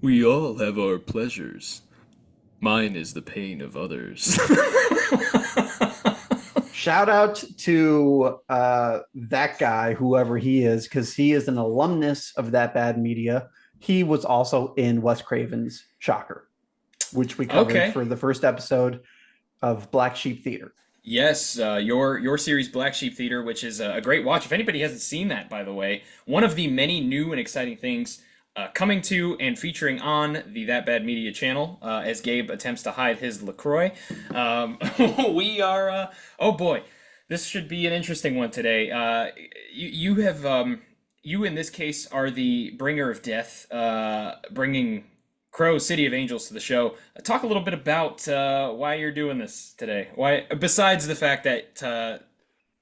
We all have our pleasures. Mine is the pain of others. Shout out to that guy, whoever he is, because he is an alumnus of That Bad Media. He was also in Wes Craven's Shocker, which we covered Okay. for the first episode of Black Sheep Theater. Yes, your series Black Sheep Theater, which is a great watch. If anybody hasn't seen that, by the way, one of the many new and exciting things coming to and featuring on the That Bad Media channel, as Gabe attempts to hide his LaCroix. We are, oh boy, this should be an interesting one today. You have, you in this case are the bringer of death, bringing Crow City of Angels to the show. Talk a little bit about why you're doing this today. Why, besides the fact that,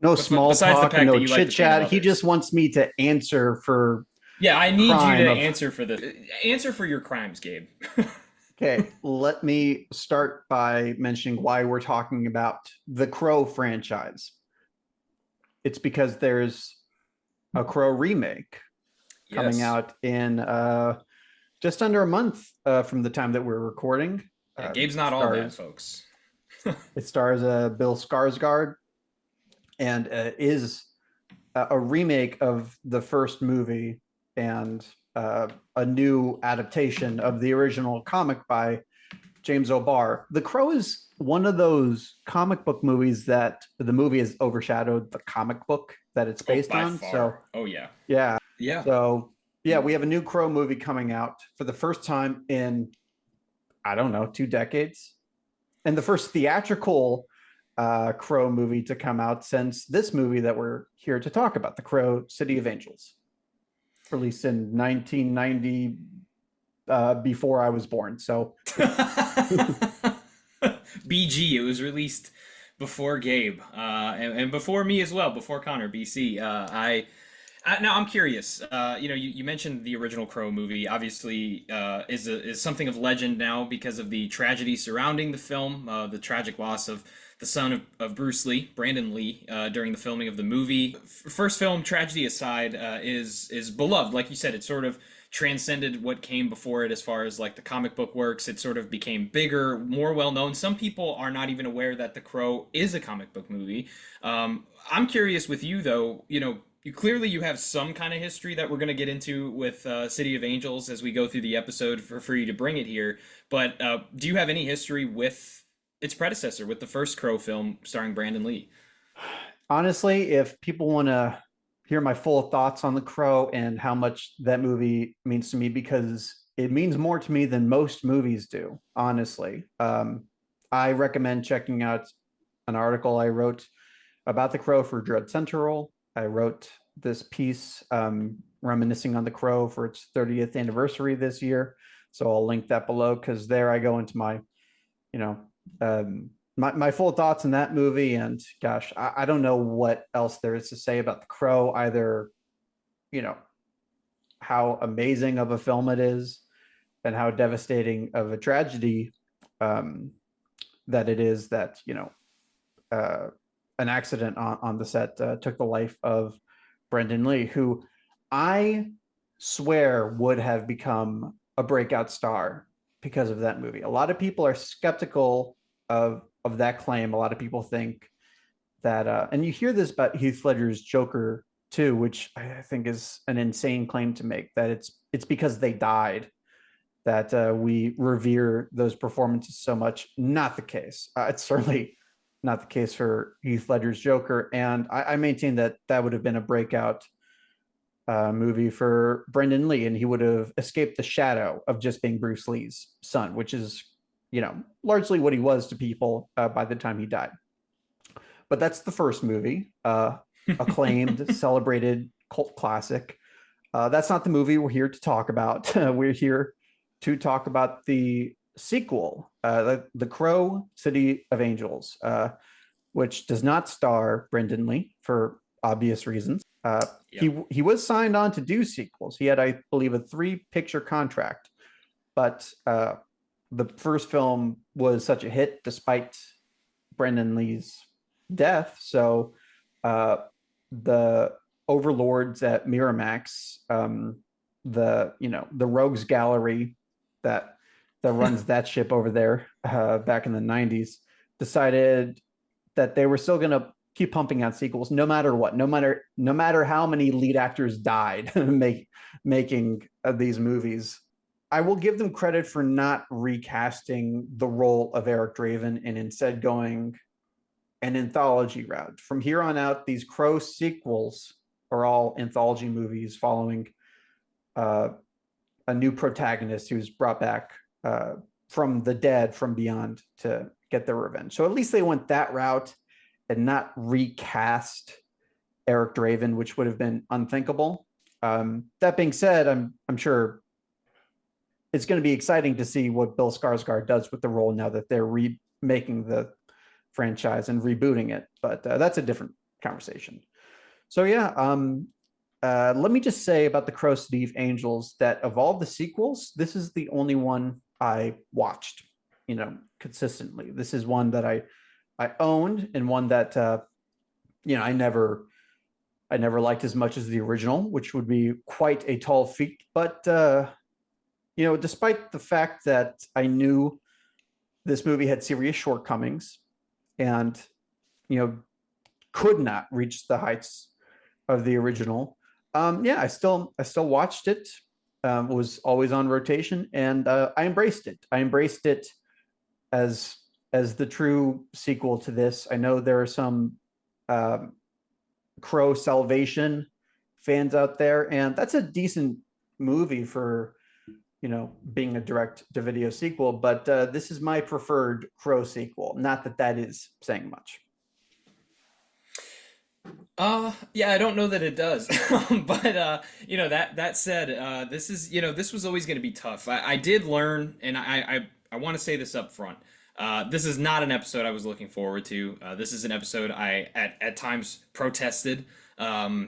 No small besides the talk and fact that no you like chit the pain of chat. He others. just wants me to answer for Yeah, I need you to crime of. answer for this. Answer for your crimes, Gabe. Okay, let me start by mentioning why we're talking about the Crow franchise. It's because there's a Crow remake coming Yes. out in just under a month from the time that we're recording. Yeah, Gabe's not all that, Stars folks. it stars Bill Skaarsgaard and is a remake of the first movie and a new adaptation of the original comic by James O'Barr. The Crow is one of those comic book movies that the movie has overshadowed the comic book that it's Oh, based by on. So far. Oh yeah. yeah, Yeah. so yeah, we have a new Crow movie coming out for the first time in I don't know 2 decades, and the first theatrical Crow movie to come out since this movie that we're here to talk about, The Crow City of Angels, released in 1990, before I was born. So BG. It was released before Gabe, and before me as well, before Connor. BC. Now I'm curious. You mentioned the original Crow movie. Obviously, is something of legend now because of the tragedy surrounding the film, the tragic loss of the son of Bruce Lee, Brandon Lee, during the filming of the movie. First film, tragedy aside, is beloved. Like you said, it sort of transcended what came before it as far as like the comic book works. It sort of became bigger, more well known. Some people are not even aware that The Crow is a comic book movie. I'm curious with you though. You have some kind of history that we're going to get into with City of Angels as we go through the episode for you to bring it here. But do you have any history with its predecessor, with the first Crow film starring Brandon Lee? honestly, if people want to hear my full thoughts on The Crow and how much that movie means to me, because it means more to me than most movies do, honestly, I recommend checking out an article I wrote about The Crow for Dread Central. I wrote this piece reminiscing on The Crow for its 30th anniversary this year. So I'll link that below because there I go into my, you know, my full thoughts on that movie. And gosh, I don't know what else there is to say about The Crow, either, you know, how amazing of a film it is and how devastating of a tragedy um, that it is that, uh, an accident on the set took the life of Brendan Lee, who I swear would have become a breakout star because of that movie. A lot of people are skeptical of that claim. A lot of people think that, and you hear this about Heath Ledger's Joker too, which I think is an insane claim to make. That it's because they died that we revere those performances so much. Not the case. It's certainly not the case for Heath Ledger's Joker, and I maintain that that would have been a breakout movie for Brendan Lee, and he would have escaped the shadow of just being Bruce Lee's son, which is, largely what he was to people by the time he died. But that's the first movie, acclaimed, celebrated cult classic. That's not the movie we're here to talk about. We're here to talk about the sequel, the Crow City of Angels, which does not star Brendan Lee for obvious reasons. Yep. He was signed on to do sequels. He had, I believe, a 3-picture contract, but the first film was such a hit despite Brendan Lee's death. So the overlords at Miramax, the Rogues Gallery, that runs that ship over there back in the 90s, decided that they were still going to keep pumping out sequels no matter what, no matter how many lead actors died making these movies. I will give them credit for not recasting the role of Eric Draven and instead going an anthology route. From here on out, these Crow sequels are all anthology movies following a new protagonist who's brought back from the dead, from beyond, to get their revenge. So at least they went that route and not recast Eric Draven, which would have been unthinkable. That being said, I'm sure it's going to be exciting to see what Bill Skaarsgaard does with the role now that they're remaking the franchise and rebooting it. But that's a different conversation. So yeah, let me just say about the Crow City of Angels that of all the sequels, this is the only one I watched, consistently. This is one that I owned, and one that I never liked as much as the original, which would be quite a tall feat. But despite the fact that I knew this movie had serious shortcomings and could not reach the heights of the original, I still watched it. Was always on rotation, and I embraced it. I embraced it as the true sequel to this. I know there are some Crow Salvation fans out there, and that's a decent movie for being a direct-to-video sequel, but this is my preferred Crow sequel. Not that is saying much. Yeah, I don't know that it does. But that said, this was always going to be tough. I did learn, and I want to say this up front. This is not an episode I was looking forward to. This is an episode I at times protested. I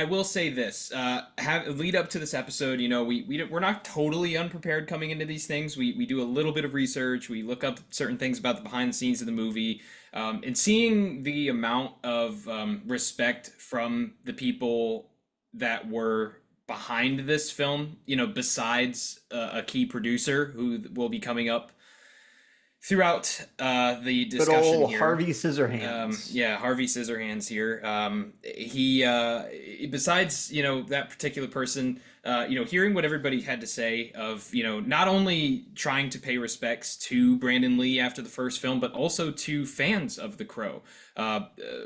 will say this. Lead up to this episode, we're not totally unprepared coming into these things. We do a little bit of research. We look up certain things about the behind the scenes of the movie. And seeing the amount of respect from the people that were behind this film, besides a key producer who will be coming up throughout the discussion Good old here. Harvey Scissorhands. Harvey Scissorhands here. He besides that particular person, hearing what everybody had to say of not only trying to pay respects to Brandon Lee after the first film, but also to fans of The Crow.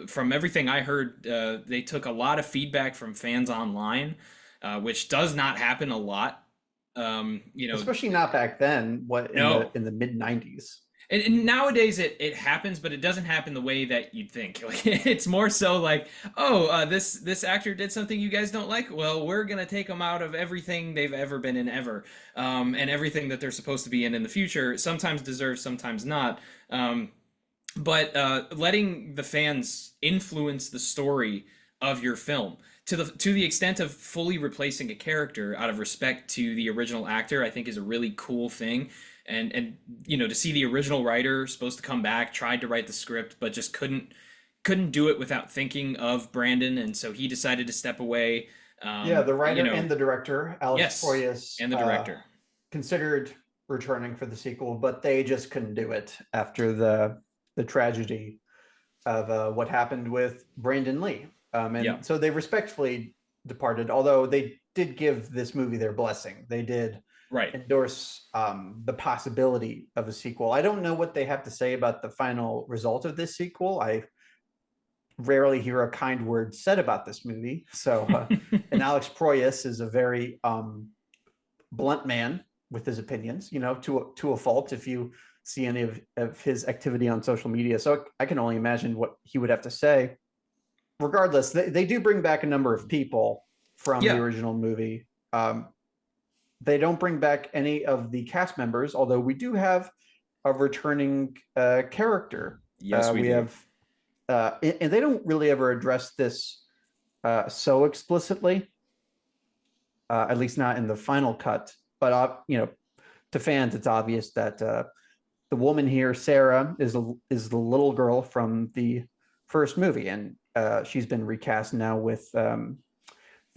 From everything I heard, they took a lot of feedback from fans online, which does not happen a lot. Especially not back then. In the mid 90s. And nowadays it happens, but it doesn't happen the way that you'd think. Like, it's more so like, this actor did something you guys don't like. Well, we're gonna take them out of everything they've ever been in ever, and everything that they're supposed to be in the future. Sometimes deserved, sometimes not. But letting the fans influence the story of your film to the extent of fully replacing a character out of respect to the original actor, I think is a really cool thing. And to see the original writer supposed to come back, tried to write the script, but just couldn't do it without thinking of Brandon, and so he decided to step away. The writer and the director, Alex Proyas, and the director considered returning for the sequel, but they just couldn't do it after the tragedy of what happened with Brandon Lee. So they respectfully departed, although they did give this movie their blessing. They did endorse the possibility of a sequel. I don't know what they have to say about the final result of this sequel. I rarely hear a kind word said about this movie. So, and Alex Proyas is a very blunt man with his opinions, to a fault if you see any of his activity on social media. So I can only imagine what he would have to say. Regardless, they do bring back a number of people from the original movie. They don't bring back any of the cast members, although we do have a returning character. Yes, we do. Have, and they don't really ever address this so explicitly, at least not in the final cut. But to fans, it's obvious that the woman here, Sarah, is the little girl from the first movie, and she's been recast now with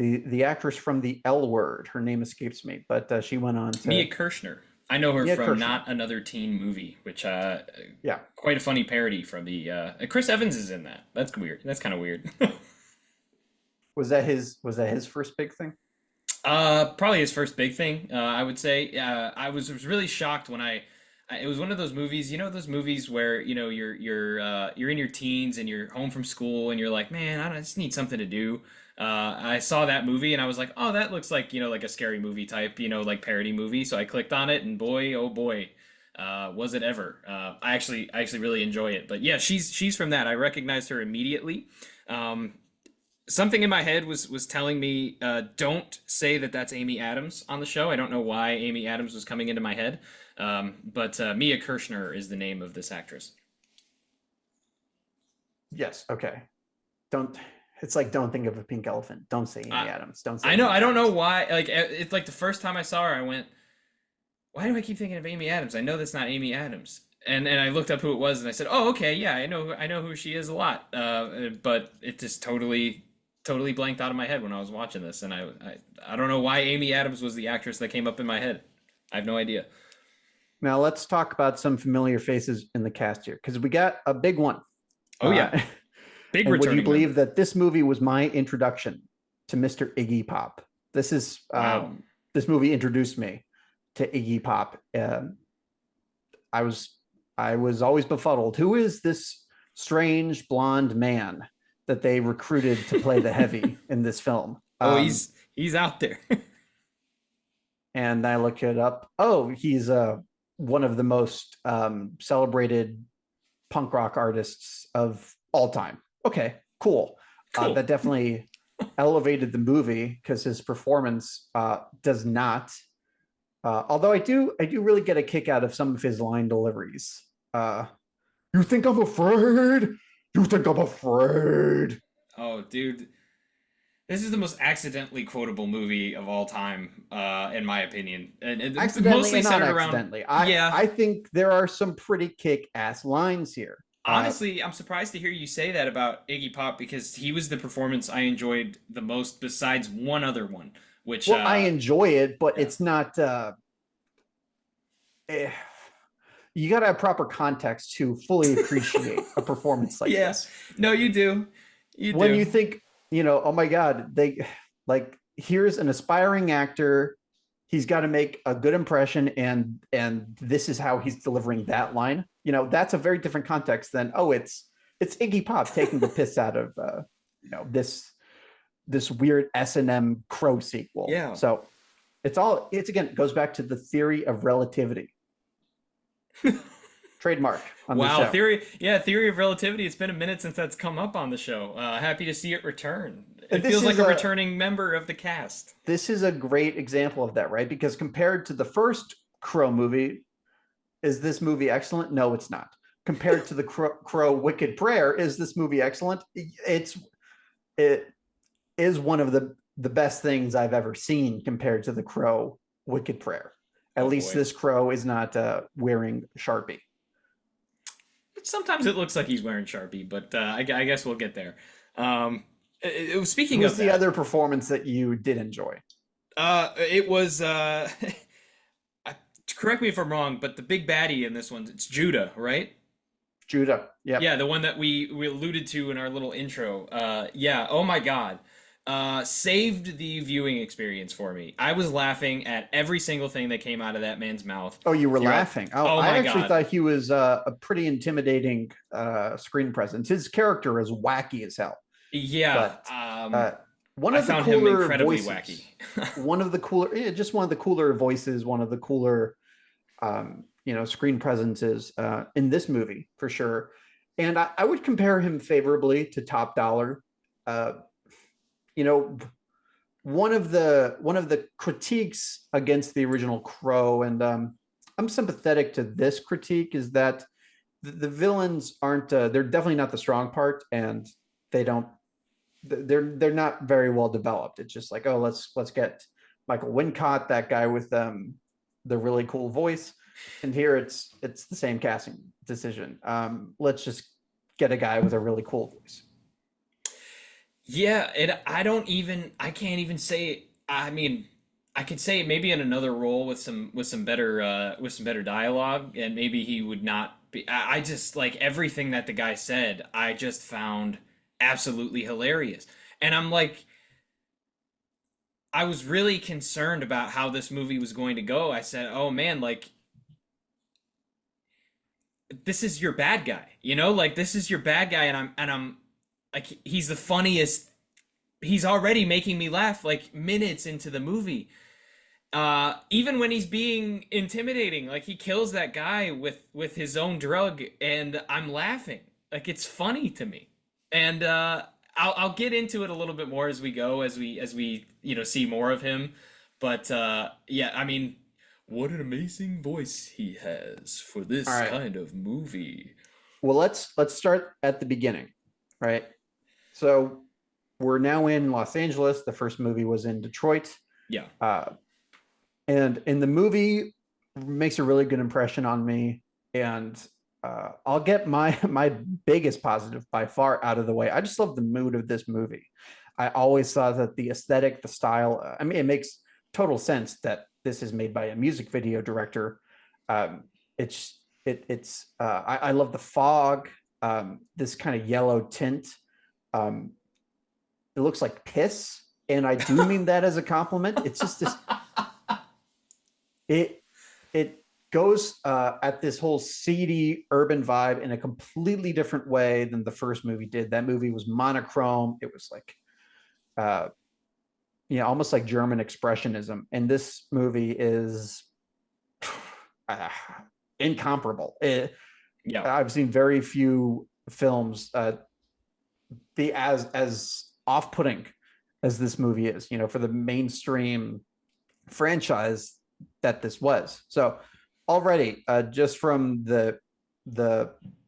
the actress from the L Word. Her name escapes me, but she went on Mia to Kirshner. I know her Mia from Kirshner. Not Another Teen Movie, which Yeah, quite a funny parody from the Chris Evans is in that. That's weird. That's kind of weird. was that his first big thing? Probably his first big thing, I would say. I was really shocked when it was one of those movies, those movies where, you're in your teens and you're home from school and you're like, man, I just need something to do. I saw that movie and I was like, oh, that looks like, like a scary movie type, like parody movie. So I clicked on it and boy, oh boy, was it ever. I actually really enjoy it. But yeah, she's from that. I recognized her immediately. Um, Something in my head was telling me, don't say that that's Amy Adams on the show. I don't know why Amy Adams was coming into my head, but Mia Kirshner is the name of this actress. Yes. Okay. Don't. It's like don't think of a pink elephant. Don't say Amy I Adams. Don't say I know, Amy I don't know Adams. why. Like it's like the first time I saw her, I went, why do I keep thinking of Amy Adams? I know that's not Amy Adams. And I looked up who it was and I said, oh, okay, yeah, I know who she is a lot. But it just totally blanked out of my head when I was watching this, and I don't know why Amy Adams was the actress that came up in my head. I have no idea. Now let's talk about some familiar faces in the cast here because we got a big one. Oh yeah, big And would you returning believe member. that this movie was my introduction to Mr. Iggy Pop? This is Wow. this movie introduced me to Iggy Pop. I was I was always befuddled. Who is this strange blonde man that they recruited to play the heavy in this film? Oh, he's out there. And I looked it up. Oh, he's one of the most celebrated punk rock artists of all time. Okay, cool. Cool. That definitely elevated the movie because his performance does not. Although I do really get a kick out of some of his line deliveries. Uh, you think I'm afraid? You think I'm afraid? Oh, dude, this is the most accidentally quotable movie of all time, in my opinion, and Accidentally mostly and not centered around. accidentally. I Yeah, I think there are some pretty kick-ass lines here. honestly, I'm surprised to hear you say that about Iggy Pop because he was the performance I enjoyed the most, besides one other one, which Well, I enjoy it, but yeah. it's not. Eh, you got to have proper context to fully appreciate a performance like Yeah. this. No, you do. You When you do. think, oh my God, they like here's an aspiring actor. He's got to make a good impression, and this is how he's delivering that line. That's a very different context than it's Iggy Pop taking the piss out of this weird S&M Crow sequel. Yeah. So it's again, it goes back to the theory of relativity. Trademark on the Wow, show. theory of relativity. It's been a minute since that's come up on the show. Happy to see it return. And It feels like a returning member of the cast. this is a great example of that, right? Because compared to the first Crow movie, is this movie excellent? No, it's not. Compared to the Crow Wicked Prayer, is this movie excellent? It is one of the best things I've ever seen compared to the Crow Wicked Prayer. At Oh least boy. this crow is not wearing Sharpie. Sometimes it looks like he's wearing Sharpie, but I guess we'll get there. Speaking Who's of the that, other performance that you did enjoy? it was correct me if I'm wrong, but the big baddie in this one, it's Judah, right? Judah. Yep. Yeah, the one that we alluded to in our little intro. Yeah, oh my God. Saved the viewing experience for me. I was laughing at every single thing that came out of that man's mouth Oh, you were throughout. laughing. Oh, Oh I my actually God. thought he was a pretty intimidating screen presence. His character is wacky as hell. Yeah, But uh, one I of the found him cooler incredibly voices, wacky. just one of the cooler voices, one of the cooler, screen presences in this movie for sure. And I would compare him favorably to Top Dollar. Uh, you know, one of the critiques against the original Crow, and I'm sympathetic to this critique, is that the villains aren't. They're definitely not the strong part, and they don't. They're not very well developed. It's just like, oh, let's get Michael Wincott, that guy with the really cool voice, and here it's the same casting decision. Let's just get a guy with a really cool voice. Yeah, and I can't even say, I mean, I could say maybe in another role with some better dialogue, and maybe he would not be. I just like everything that the guy said. I just found absolutely hilarious, and I'm like, I was really concerned about how this movie was going to go. I said, oh man, like this is your bad guy, you know, like this is your bad guy, and I'm like he's the funniest. He's already making me laugh like minutes into the movie. Even when he's being intimidating, like he kills that guy with his own drug, and I'm laughing. Like it's funny to me. And I'll get into it a little bit more as we go, as we you know see more of him. But yeah, I mean, what an amazing voice he has for All this right. kind of movie. Well, let's start at the beginning, right? So we're now in Los Angeles. The first movie was in Detroit. Yeah. Uh, and in the movie makes a really good impression on me. And I'll get my biggest positive by far out of the way. I just love the mood of this movie. I always thought that the aesthetic, the style, I mean, it makes total sense that this is made by a music video director. I love the fog, this kind of yellow tint. Um, it looks like piss, and I do mean that as a compliment. It's just this it it goes at this whole seedy urban vibe in a completely different way than the first movie did. That movie was monochrome. It was like uh almost like German expressionism, and this movie is uh, incomparable. Yeah. I've seen very few films be as off-putting as this movie is, for the mainstream franchise that this was. So already, just from the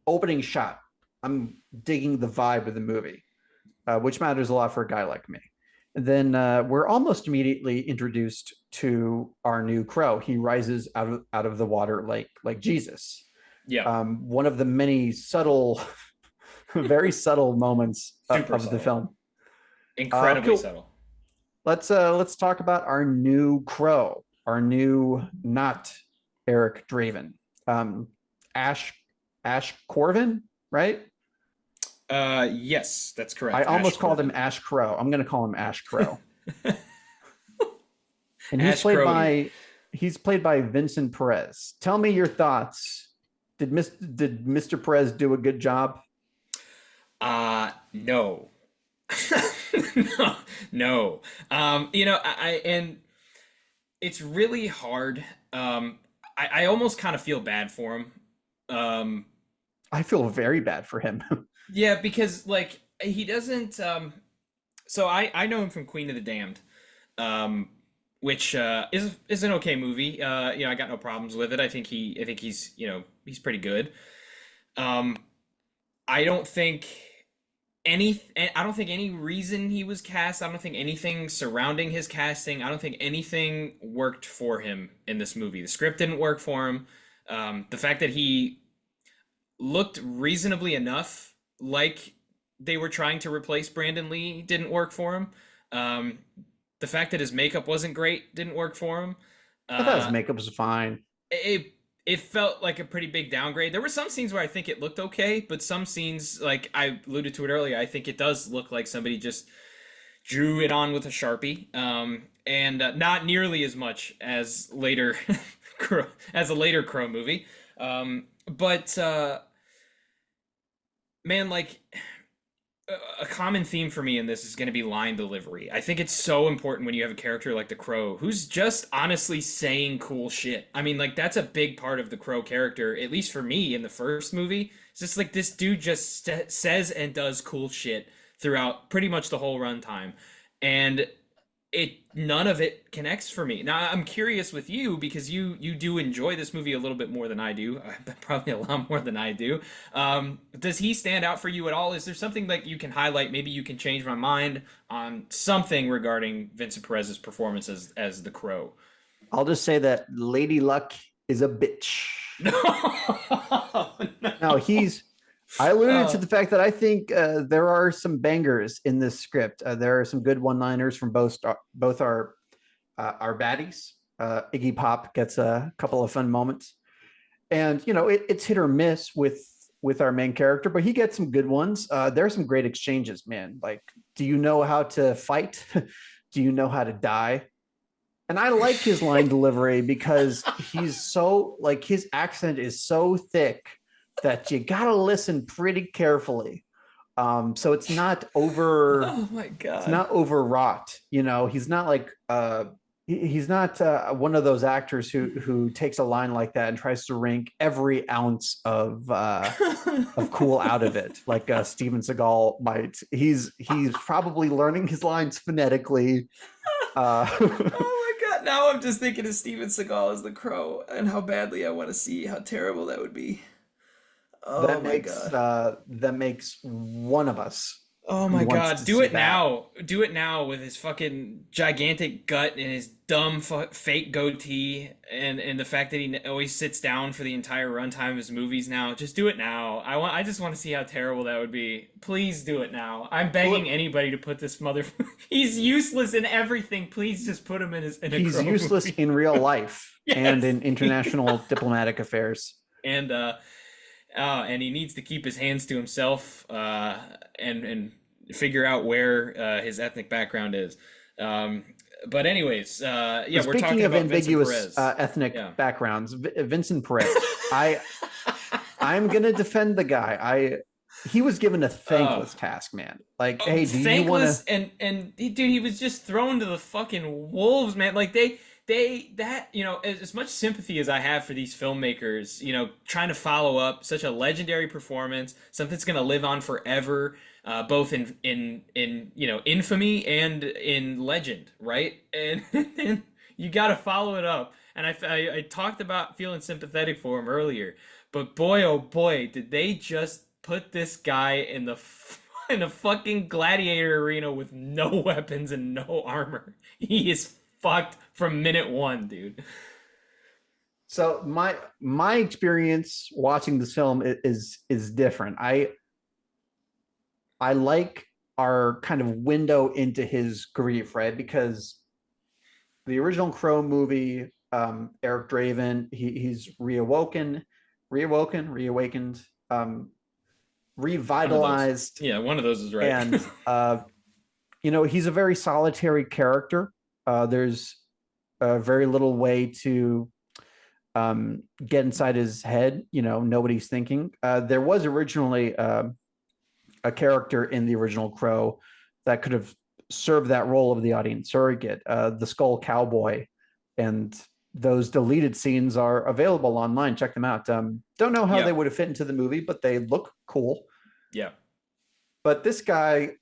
opening shot, I'm digging the vibe of the movie, which matters a lot for a guy like me. And then we're almost immediately introduced to our new crow. He rises out of the water like Jesus. Yeah. One of the many subtle, very subtle moments Super of the subtle. film. Incredibly Cool. subtle. Let's talk about our new crow, our new not Eric Draven, um, Ash Ash Corvin, right? Yes, that's I correct. Ash almost called him Corbin. Ash Crow. I'm going to call him Ash Crow, and Ash Crowdy. he's played by Vincent Perez. Tell me your thoughts. Did Mr. Perez do a good job? No. No. No. You know, and it's really hard. I almost kind of feel bad for him. Um, I feel very bad for him. yeah, because like he doesn't so I know him from Queen of the Damned. Um, which is an okay movie. You know, I got no problems with it. I think he's, you know, he's pretty good. Um, I don't think I don't think any reason he was cast. I don't think anything surrounding his casting. I don't think anything worked for him in this movie. The script didn't work for him. The fact that he looked reasonably enough like they were trying to replace Brandon Lee didn't work for him. Um, the fact that his makeup wasn't great didn't work for him. I thought his Uh, makeup was fine. it it felt like a pretty big downgrade. There were some scenes where I think it looked okay, but some scenes, like I alluded to it earlier, I think it does look like somebody just drew it on with a Sharpie. And not nearly as much as later as a later Crow movie. But man, like a common theme for me in this is going to be line delivery. I think it's so important when you have a character like the Crow who's just honestly saying cool shit. I mean, like that's a big part of the Crow character, at least for me in the first movie. It's just like this dude just says and does cool shit throughout pretty much the whole runtime. And it none of it connects for me. Now I'm curious with you because you do enjoy this movie a little bit more than I do, probably a lot more than I do. Does he stand out for you at all? Is there something like you can highlight? Maybe you can change my mind on something regarding Vincent Perez's performance as the Crow. I'll just say that Lady Luck is a bitch. No, No, no. I alluded to Uh, the fact that I think there are some bangers in this script. There are some good one-liners from both our baddies. Iggy Pop gets a couple of fun moments, and it's hit or miss with our main character, but he gets some good ones. There are some great exchanges, man. Like, do you know how to fight? Do you know how to die? And I like his line delivery because he's so like his accent is so thick that you gotta listen pretty carefully. So oh my it's God. not overwrought. He's not like he's not one of those actors who takes a line like that and tries to wring every ounce of cool out of it, like Steven Seagal might. He's probably learning his lines phonetically. Uh, Oh my God. Now I'm just thinking of Steven Seagal as the Crow and how badly I want to see how terrible that would be. Oh my God. that makes one of us Oh who my wants God, to do see it that. now. Do it now with his fucking gigantic gut and his dumb fake goatee and the fact that he always sits down for the entire runtime of his movies now. Just do it now. I just want to see how terrible that would be. Please do it now. I'm begging Well, anybody to put this mother He's useless in everything. Please just put him in a he's Crow useless movie. in real life and Yes. in international diplomatic affairs. And and he needs to keep his hands to himself, and figure out where his ethnic background is. Um, but anyways, yeah, But we're speaking talking of about Vincent ambiguous Perez. ethnic Yeah. backgrounds, Vincent Perez, I'm gonna defend the guy. He was given a Uh, thankless task, man. Like, hey, do you want to? Thankless dude, he was just thrown to the fucking wolves, man. Like they that as much sympathy as I have for these filmmakers, trying to follow up such a legendary performance, something that's gonna live on forever, both in infamy and in legend, right? And, and you got to follow it up. And I talked about feeling sympathetic for him earlier, but boy, oh boy, did they just put this guy in a fucking gladiator arena with no weapons and no armor. He is fucked from minute one, dude. So my experience watching this film is different. I like our kind of window into his grief, right? Because the original Crow movie, Eric Draven, he's reawakened, One of those. revitalized, Yeah, one of those is right. and he's a very solitary character. There's very little way to get inside his head. Nobody's thinking. There was originally a character in the original Crow that could have served that role of the audience surrogate, the Skull Cowboy, and those deleted scenes are available online. Check them out. Don't know how Yeah, they would have fit into the movie, but they look cool. yeah, But this guy,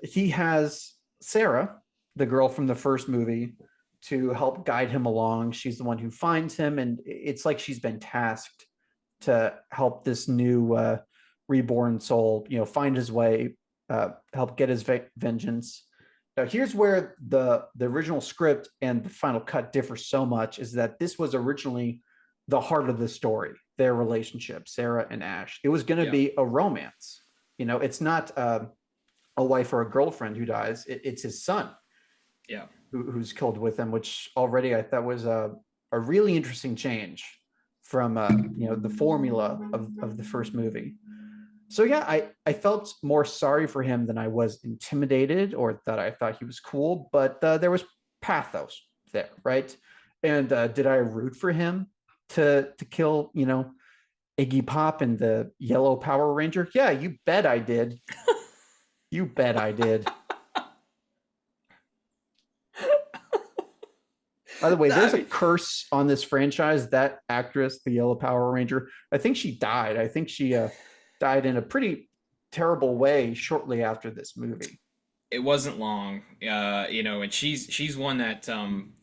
he has Sarah, the girl from the first movie, to help guide him along. She's the one who finds him, and it's like she's been tasked to help this new reborn soul, find his way, help get his vengeance. Now, here's where the original script and the final cut differ so much: is that this was originally the heart of the story, their relationship, Sarah and Ash. It was going to yeah, be a romance. It's not a wife or a girlfriend who dies. It's his son yeah. who's killed with him, which already I thought was a really interesting change from the formula of the first movie. So yeah, I felt more sorry for him than I was intimidated or that I thought he was cool, but there was pathos there, right? And did I root for him to kill Iggy Pop and the yellow Power Ranger? Yeah, you bet I did. You bet I did. By the way, I there's a mean, curse on this franchise. That actress, the Yellow Power Ranger, I think she died. I think she died in a pretty terrible way shortly after this movie. it wasn't long, and she's one that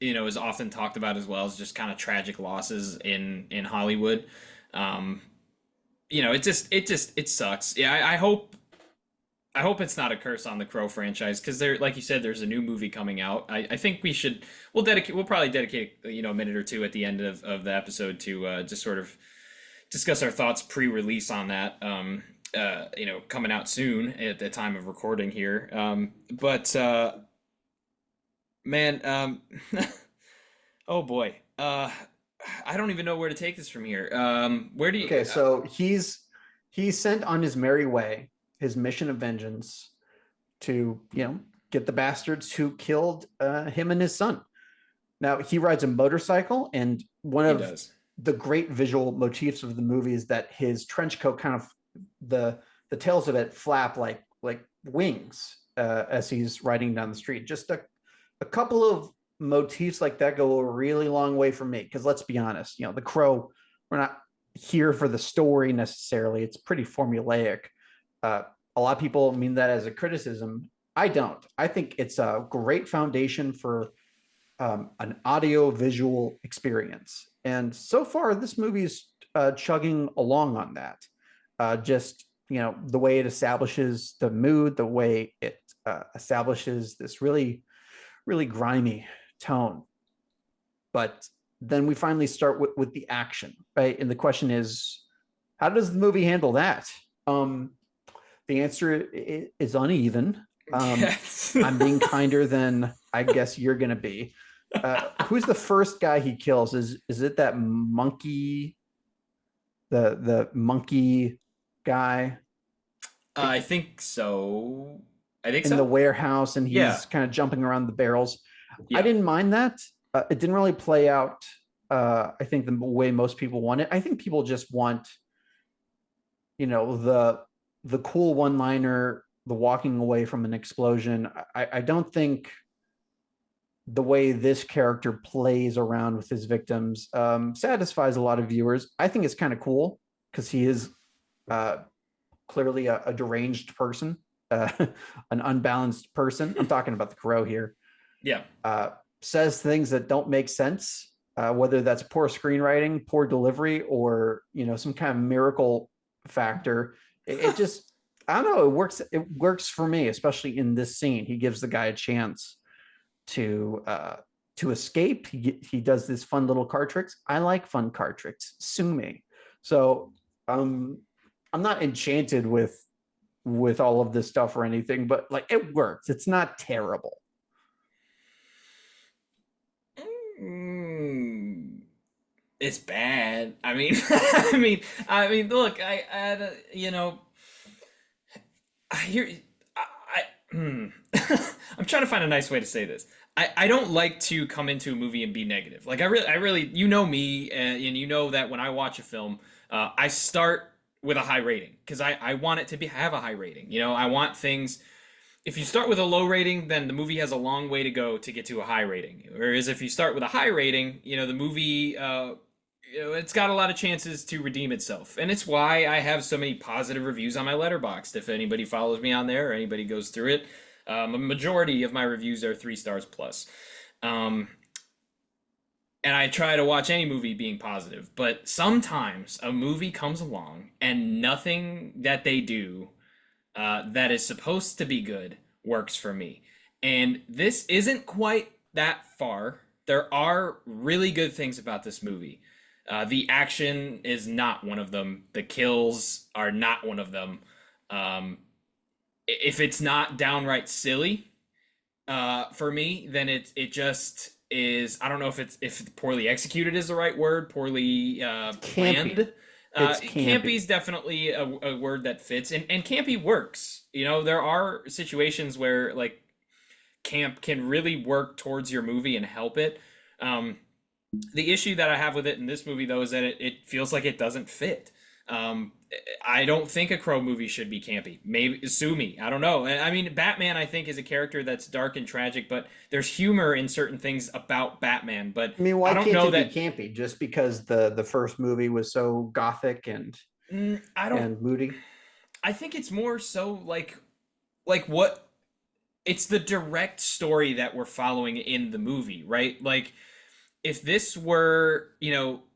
is often talked about as well as just kind of tragic losses in Hollywood. Um, it sucks. Yeah, I hope it's not a curse on the Crow franchise because like you said, there's a new movie coming out. I think we'll probably dedicate a minute or two at the end of the episode to just sort of discuss our thoughts pre-release on that. coming out soon at the time of recording here. But man, oh boy, I don't even know where to take this from here. Where do you? Okay, so he's sent on his merry way, his mission of vengeance to, get the bastards who killed him and his son. Now he rides a motorcycle, and one He of does. the great visual motifs of the movie is that his trench coat kind of the tails of it flap like wings as he's riding down the street. Just a couple of motifs like that go a really long way for me. Because let's be honest, The Crow, we're not here for the story necessarily. It's pretty formulaic. A lot of people mean that as a criticism. I don't. I think it's a great foundation for an audio visual experience. And so far, this movie is chugging along on that. Just, the way it establishes the mood, the way it establishes this really, really grimy tone. But then we finally start with the action, right? And the question is, how does the movie handle that? The answer is uneven. Yes. I'm being kinder than I guess you're going to be. Who's the first guy he kills? Is it that monkey, the monkey guy I think so. I think in the so. warehouse, and Yeah. he's kind of jumping around the barrels? I Yeah. didn't mind that. It didn't really play out. I think the way most people want it. I think people just want, the cool one-liner, the walking away from an explosion. I don't think the way this character plays around with his victims satisfies a lot of viewers. I think it's kind of cool because he is clearly a deranged person, an unbalanced person. I'm talking about the Crow here. Yeah. Says things that don't make sense, whether that's poor screenwriting, poor delivery, or some kind of miracle factor. It just, I don't know. It works. It works for me, especially in this scene. He gives the guy a chance to escape. He does this fun little card tricks. I like fun card tricks. Sue me. So I'm not enchanted with all of this stuff or anything, but like it works. It's not terrible. Mm, it's bad. I mean, I mean, look, I hear, I'm trying to find a nice way to say this. I don't like to come into a movie and be negative. Like I really, me, and you know that when I watch a film, I start with a high rating because I want it to have a high rating. I want things. If you start with a low rating, then the movie has a long way to go to get to a high rating. Whereas if you start with a high rating, the movie, it's got a lot of chances to redeem itself. And it's why I have so many positive reviews on my Letterboxd. If anybody follows me on there or anybody goes through it, a majority of my reviews are 3 stars plus. And I try to watch any movie being positive, but sometimes a movie comes along and nothing that they do that is supposed to be good works for me. And this isn't quite that far. There are really good things about this movie. The action is not one of them. The kills are not one of them. If it's not downright silly for me, then it just is. I don't know if poorly executed is the right word. Poorly planned. It's Campy campy. is definitely a word that fits, and campy works. There are situations where like camp can really work towards your movie and help it. The issue that I have with it in this movie, though, is that it feels like it doesn't fit. Um, I don't think a Crow movie should be campy. Maybe sue me. I don't know. I mean, Batman, I think, is a character that's dark and tragic, but there's humor in certain things about Batman. But I mean, I why don't can't know it be that. campy? Just because the first movie was so gothic I don't. and moody? I think it's more so like what it's the direct story that we're following in the movie, right? Like if this were,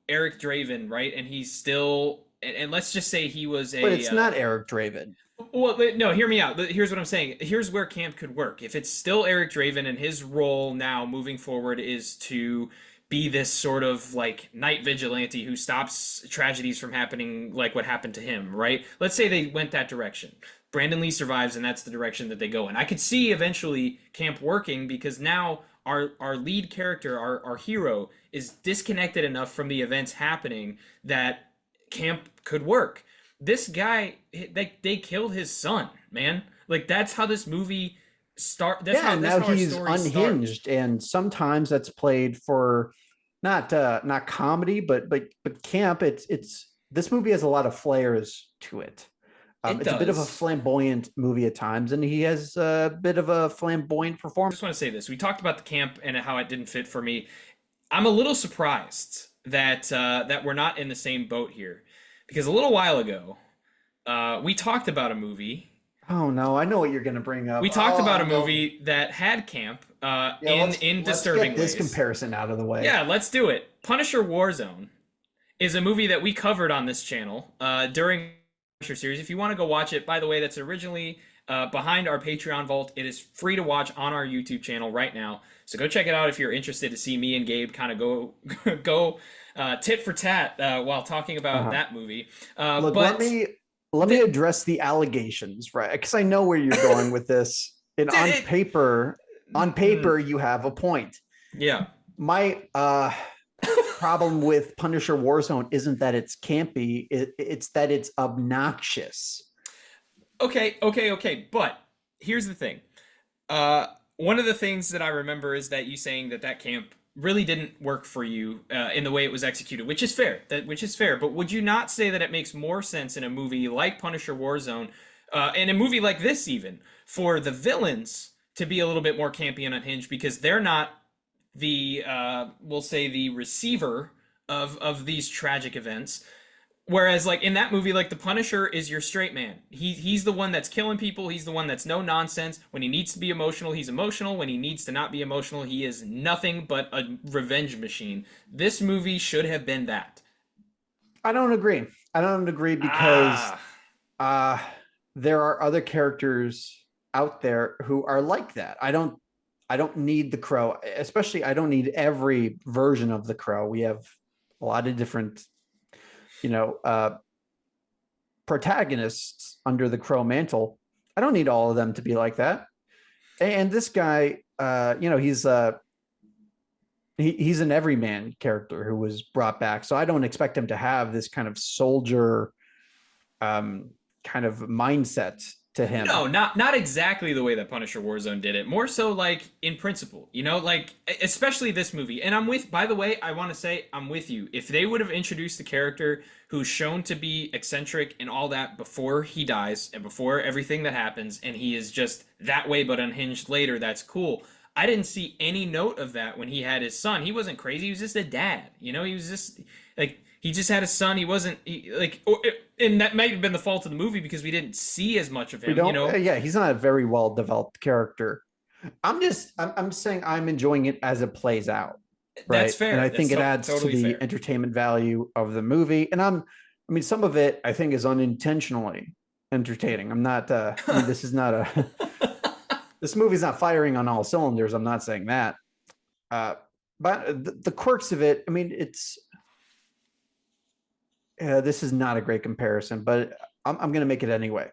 Eric Draven, right, and he's still, and let's just say he was But a, it's not Eric Draven. well, no, hear me out. Here's what I'm saying. Here's where camp could work. If it's still Eric Draven and his role now moving forward is to be this sort of like night vigilante who stops tragedies from happening like what happened to him, right? Let's say they went that direction. Brandon Lee survives and that's the direction that they go in. I could see eventually camp working because now our lead character, our hero, is disconnected enough from the events happening that camp could work. This guy, they killed his son, man. Like that's how this movie start. Now how our he's story unhinged, starts. and sometimes that's played for not comedy, but camp. It's this movie has a lot of flares to it. It It's a bit of a does. flamboyant movie at times, and he has a bit of a flamboyant I performance. just want to say this. We talked about the camp and how it didn't fit for me. I'm a little surprised that we're not in the same boat here, because a little while ago, we talked about a movie. Oh no, I know what you're going to bring up. We talked Oh about a no, movie that had camp yeah. in Let's disturbing get this ways. comparison out of the way. Yeah, let's do it. Punisher Warzone is a movie that we covered on this channel during Punisher series. If you want to go watch it, by the way, that's originally behind our Patreon vault. It is free to watch on our YouTube channel right now. So go check it out if you're interested to see me and Gabe kind of go go tit for tat while talking about that movie. Look, But let me address the allegations, right? Because I know where you're going with this. And on paper, you have a point. Yeah. My problem with Punisher Warzone isn't that it's campy; it's that it's obnoxious. Okay. But here's the thing. One of the things that I remember is that you saying that camp really didn't work for you in the way it was executed, which is fair. Which is fair. But would you not say that it makes more sense in a movie like Punisher Warzone, in a movie like this even, for the villains to be a little bit more campy and unhinged because they're not the we'll say the receiver of these tragic events. Whereas, like in that movie, like the Punisher is your straight man. He's the one that's killing people. He's the one that's no nonsense. When he needs to be emotional, he's emotional. When he needs to not be emotional, he is nothing but a revenge machine. This movie should have been that. I don't agree. I don't agree because Ah, uh, there are other characters out there who are like that. I don't need the Crow, especially I don't need every version of the Crow. We have a lot of different, you know, protagonists under the Crow mantle. I don't need all of them to be like that. And this guy, he's an everyman character who was brought back. So I don't expect him to have this kind of soldier kind of mindset to him. no, not exactly the way that Punisher Warzone did it. More so like in principle, like especially this movie. And I'm with, by the way, I want to say I'm with you. If they would have introduced the character who's shown to be eccentric and all that before he dies and before everything that happens, and he is just that way but unhinged later, that's cool. I didn't see any note of that when he had his son. He wasn't crazy. He was just a dad. He was just like he just had a son. He wasn't and that might have been the fault of the movie because we didn't see as much of him. We don't. Yeah, he's not a very well developed character. I'm saying I'm enjoying it as it plays out. Right. That's fair. And I That's think it adds totally to the fair. entertainment value of the movie. And I mean, some of it I think is unintentionally entertaining. I'm not, this is not this movie's not firing on all cylinders. I'm not saying that. But the quirks of it, I mean, this is not a great comparison, but I'm going to make it anyway.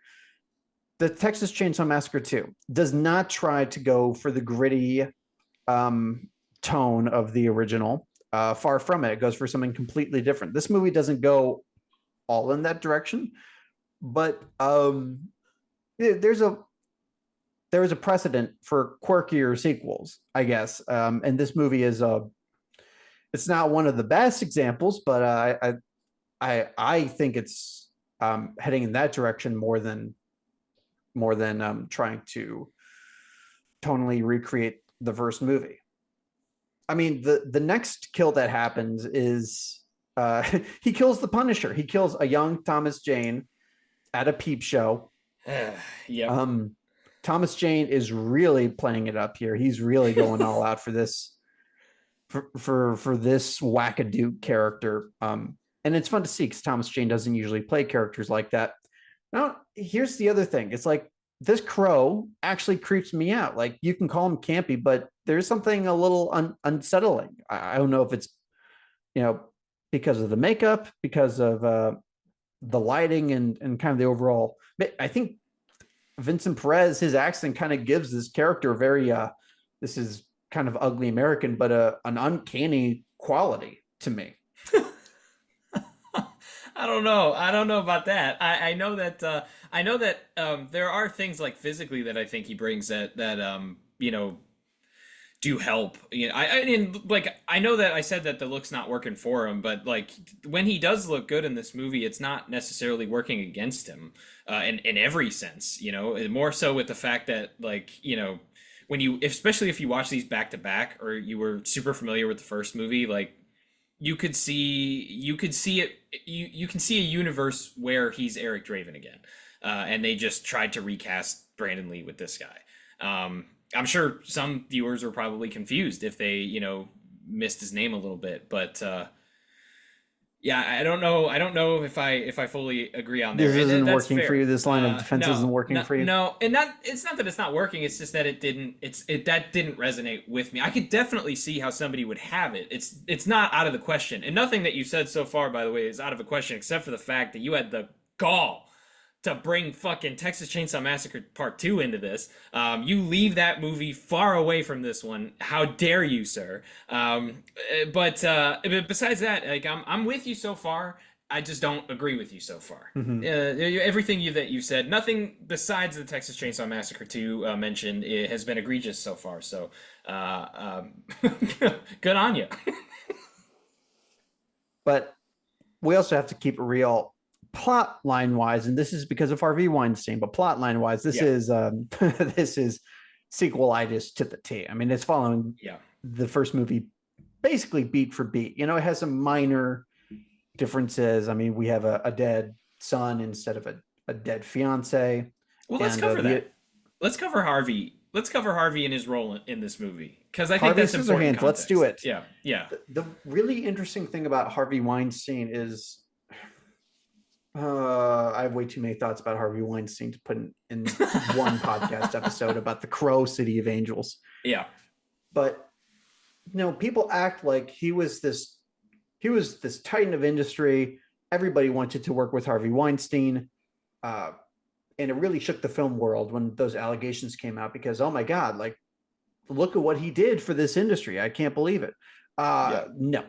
The Texas Chainsaw Massacre 2 does not try to go for the gritty tone of the original. Far from it. It goes for something completely different. This movie doesn't go all in that direction, but there's a precedent for quirkier sequels, I guess. And this movie is it's not one of the best examples, but I think it's heading in that direction more than trying to tonally recreate the first movie. I mean, the next kill that happens is he kills the Punisher. He kills a young Thomas Jane at a peep show. Yep. Thomas Jane is really playing it up here. He's really going all out for this for this wackadoo character. And it's fun to see because Thomas Jane doesn't usually play characters like that. Now, here's the other thing. It's like this crow actually creeps me out. Like, you can call him campy, but there's something a little unsettling. I don't know if it's, you know, because of the makeup, because of the lighting, and kind of the overall. I think Vincent Perez, his accent kind of gives this character very this is kind of ugly American, but an uncanny quality to me. I don't know. I don't know about that. I know that there are things like physically that I think he brings that you know, do help. You know, I mean, like, I know that I said that the look's not working for him, but like when he does look good in this movie, it's not necessarily working against him in every sense. You know, more so with the fact that, like, you know, when you, especially if you watch these back to back, or you were super familiar with the first movie, like, you could see it, you can see a universe where he's Eric Draven again, and they just tried to recast Brandon Lee with this guy. I'm sure some viewers were probably confused if they, you know, missed his name a little bit, but yeah, I don't know if I fully agree on there. This isn't That's working for fair. you. This line of defense No, isn't working no, for you. no, and that, it's not that it's not working. It's just that that didn't resonate with me. I could definitely see how somebody would have it. It's not out of the question, and nothing that you said so far, by the way, is out of the question, except for the fact that you had the gall to bring fucking Texas Chainsaw Massacre Part 2 into this. You leave that movie far away from this one. How dare you, sir? But besides that, like, I'm with you so far. I just don't agree with you so far. Mm-hmm. Everything that you said, nothing besides the Texas Chainsaw Massacre 2 mentioned, it has been egregious so far. So, good on you. But we also have to keep it real plot line wise, and this is because of Harvey Weinstein, but plot line wise, this Yeah. is this is sequelitis to the T. I mean, it's following Yeah. the first movie basically beat for beat. You know, it has some minor differences. I mean, we have a dead son instead of a dead fiance. Well, let's cover that. Let's cover Harvey. Let's cover Harvey and his role in this movie, because I think Harvey that's important Scissorhands. Let's context. do it. Yeah, yeah. The really interesting thing about Harvey Weinstein is I have way too many thoughts about Harvey Weinstein to put in one podcast episode about the Crow City of Angels. Yeah. But, you know, people act like he was this titan of industry. Everybody wanted to work with Harvey Weinstein. And it really shook the film world when those allegations came out, because, oh my God, like, look at what he did for this industry. I can't believe it. No.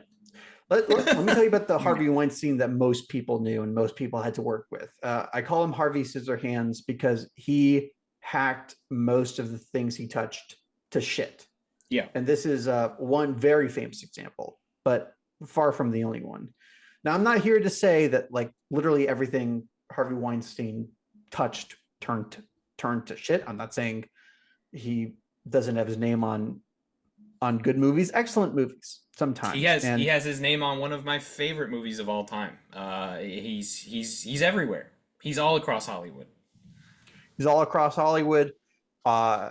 Let me tell you about the Harvey Weinstein that most people knew and most people had to work with. I call him Harvey Scissorhands because he hacked most of the things he touched to shit. Yeah. And this is one very famous example, but far from the only one. Now, I'm not here to say that, like, literally everything Harvey Weinstein touched turned to shit. I'm not saying he doesn't have his name on good movies, excellent movies sometimes. He has his name on one of my favorite movies of all time. He's everywhere. He's all across Hollywood. He's all across Hollywood.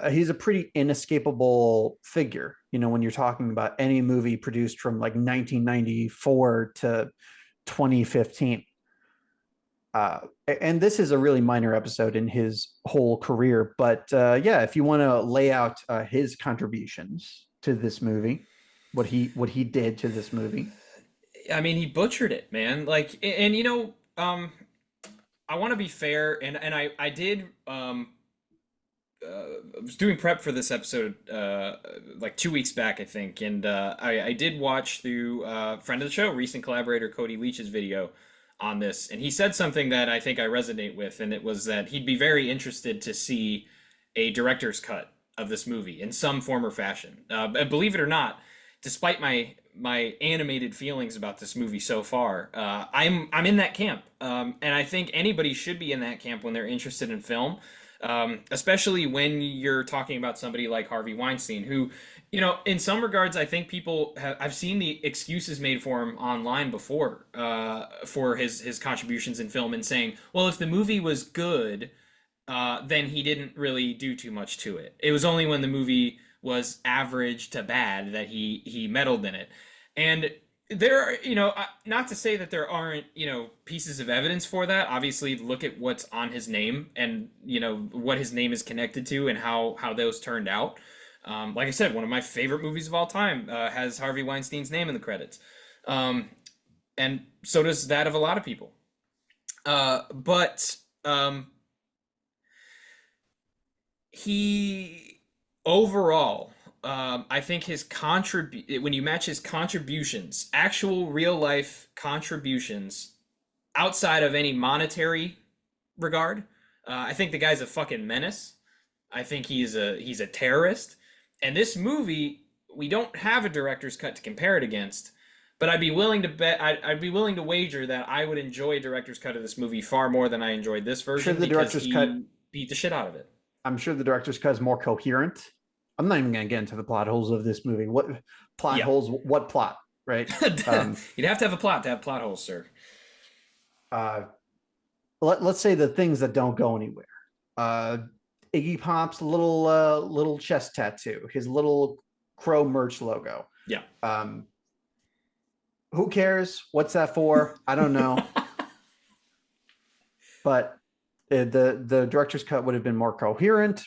He's a pretty inescapable figure, you know, when you're talking about any movie produced from like 1994 to 2015. And this is a really minor episode in his whole career, but yeah, if you want to lay out his contributions to this movie, what he did to this movie. I mean, he butchered it, man. Like, and you know, I want to be fair, and I did was doing prep for this episode like 2 weeks back, I think, and I did watch through friend of the show, recent collaborator Cody Leach's video on this, and he said something that I think I resonate with, and it was that he'd be very interested to see a director's cut of this movie in some form or fashion. Believe it or not, despite my animated feelings about this movie so far, I'm in that camp, and I think anybody should be in that camp when they're interested in film, especially when you're talking about somebody like Harvey Weinstein, who, you know, in some regards, I think I've seen the excuses made for him online before, for his contributions in film, and saying, well, if the movie was good, then he didn't really do too much to it. It was only when the movie was average to bad that he meddled in it. And there are, not to say that there aren't, pieces of evidence for that. Obviously, look at what's on his name and, what his name is connected to and how those turned out. Like I said, one of my favorite movies of all time has Harvey Weinstein's name in the credits. Um, and so does that of a lot of people. But he overall, I think when you match his contributions, actual real life contributions outside of any monetary regard, I think the guy's a fucking menace. I think he's a terrorist. And this movie, we don't have a director's cut to compare it against, but I'd be willing to bet I'd be willing to wager that I would enjoy a director's cut of this movie far more than I enjoyed this version because he beat the shit out of it. I'm sure the director's cut is more coherent. I'm not even going to get into the plot holes of this movie. What plot holes? What plot? Right? You'd have to have a plot to have plot holes, sir. Let's say the things that don't go anywhere. Iggy Pop's little chest tattoo, his little Crow merch logo. Yeah. Who cares? What's that for? I don't know. But the director's cut would have been more coherent,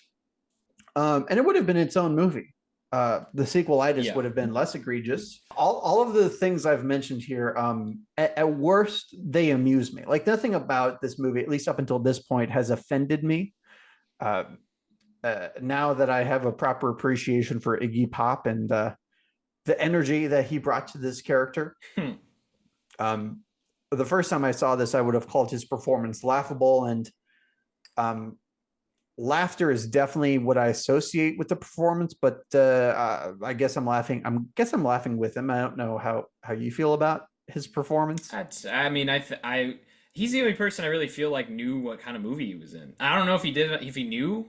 and it would have been its own movie. The sequelitis would have been less egregious. All of the things I've mentioned here, at worst, they amuse me. Like nothing about this movie, at least up until this point, has offended me. Now that I have a proper appreciation for Iggy Pop and the energy that he brought to this character. The first time I saw this, I would have called his performance laughable, and laughter is definitely what I associate with the performance, but I guess I'm laughing. I'm laughing with him. I don't know how you feel about his performance. He's the only person I really feel like knew what kind of movie he was in. I don't know if he knew.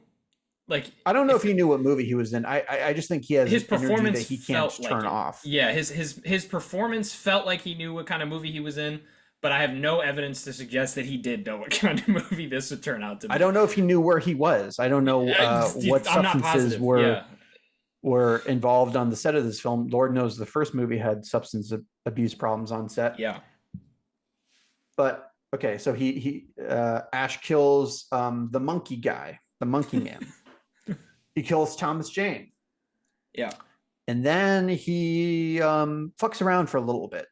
Like, I don't know if he knew what movie he was in. I just think he has his performance that he can't turn off. Yeah, his performance felt like he knew what kind of movie he was in, but I have no evidence to suggest that he did know what kind of movie this would turn out to be. I don't know if he knew where he was. I don't know what substances were involved on the set of this film. Lord knows the first movie had substance abuse problems on set. Yeah. But okay, so Ash kills the monkey guy, the monkey man. He kills Thomas Jane. Yeah. And then he fucks around for a little bit.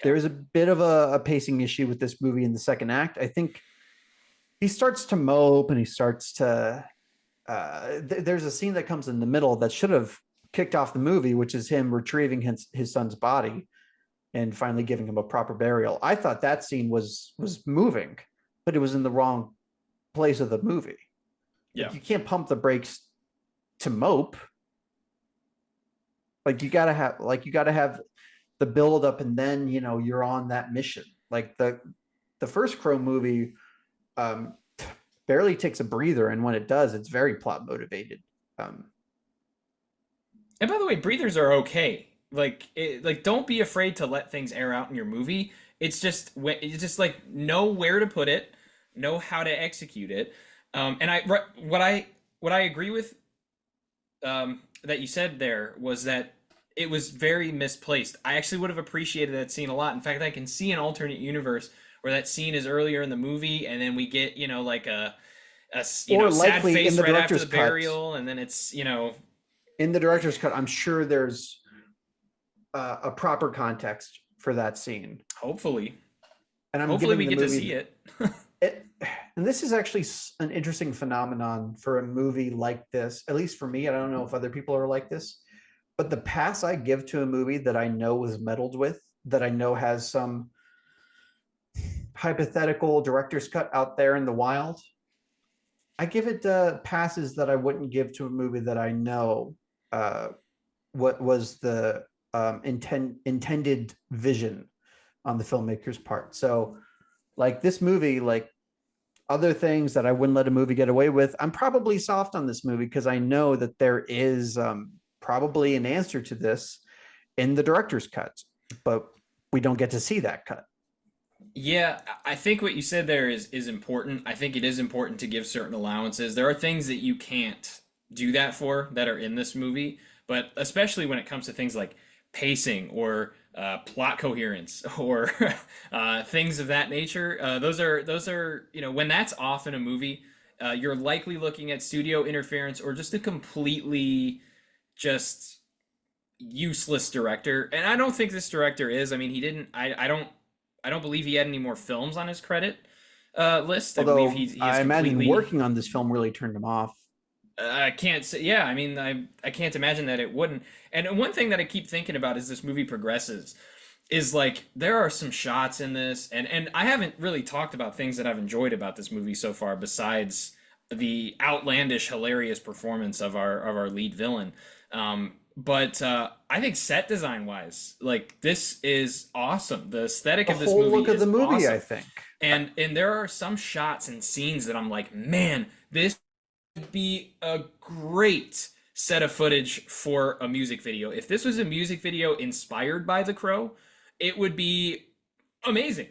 There is a bit of a pacing issue with this movie in the second act. I think he starts to mope and he starts to... there's a scene that comes in the middle that should have kicked off the movie, which is him retrieving his son's body and finally giving him a proper burial. I thought that scene was moving, but it was in the wrong place of the movie. Yeah. Like, you can't pump the brakes to mope. Like you gotta have the build up, and then you're on that mission. Like the first Crow movie barely takes a breather, and when it does, it's very plot motivated. And by the way, breathers are okay. Like don't be afraid to let things air out in your movie. It's just like know where to put it, know how to execute it. And what I agree with that you said there was that it was very misplaced. I actually would have appreciated that scene a lot. In fact, I can see an alternate universe where that scene is earlier in the movie, and then we get like a sad face right after the burial, and then it's in the director's cut. I'm sure there's a proper context for that scene. Hopefully, and hopefully we get to see it. And this is actually an interesting phenomenon for a movie like this, at least for me. I don't know if other people are like this, but the pass I give to a movie that I know was meddled with, that I know has some hypothetical director's cut out there in the wild, I give it passes that I wouldn't give to a movie that I know what was the intended vision on the filmmaker's part. So like this movie, like other things that I wouldn't let a movie get away with, I'm probably soft on this movie because I know that there is probably an answer to this in the director's cut, but we don't get to see that cut. Yeah, I think what you said there is important. I think it is important to give certain allowances. There are things that you can't do that for that are in this movie, but especially when it comes to things like pacing or plot coherence or things of that nature. Those are when that's off in a movie, you're likely looking at studio interference or just a completely just useless director. And I don't think this director is. I mean, he didn't. I don't believe he had any more films on his credit list. I believe Although he is I imagine completely. working on this film really turned him off. I can't say. Yeah, I mean, I can't imagine that it wouldn't. And one thing that I keep thinking about as this movie progresses is like there are some shots in this, and I haven't really talked about things that I've enjoyed about this movie so far besides the outlandish, hilarious performance of our lead villain. But I think set design wise, like this is awesome. The aesthetic The of this whole movie look of the is movie, I awesome, think. and there are some shots and scenes that I'm like, man, this would be a great set of footage for a music video. If this was a music video inspired by The Crow, it would be amazing.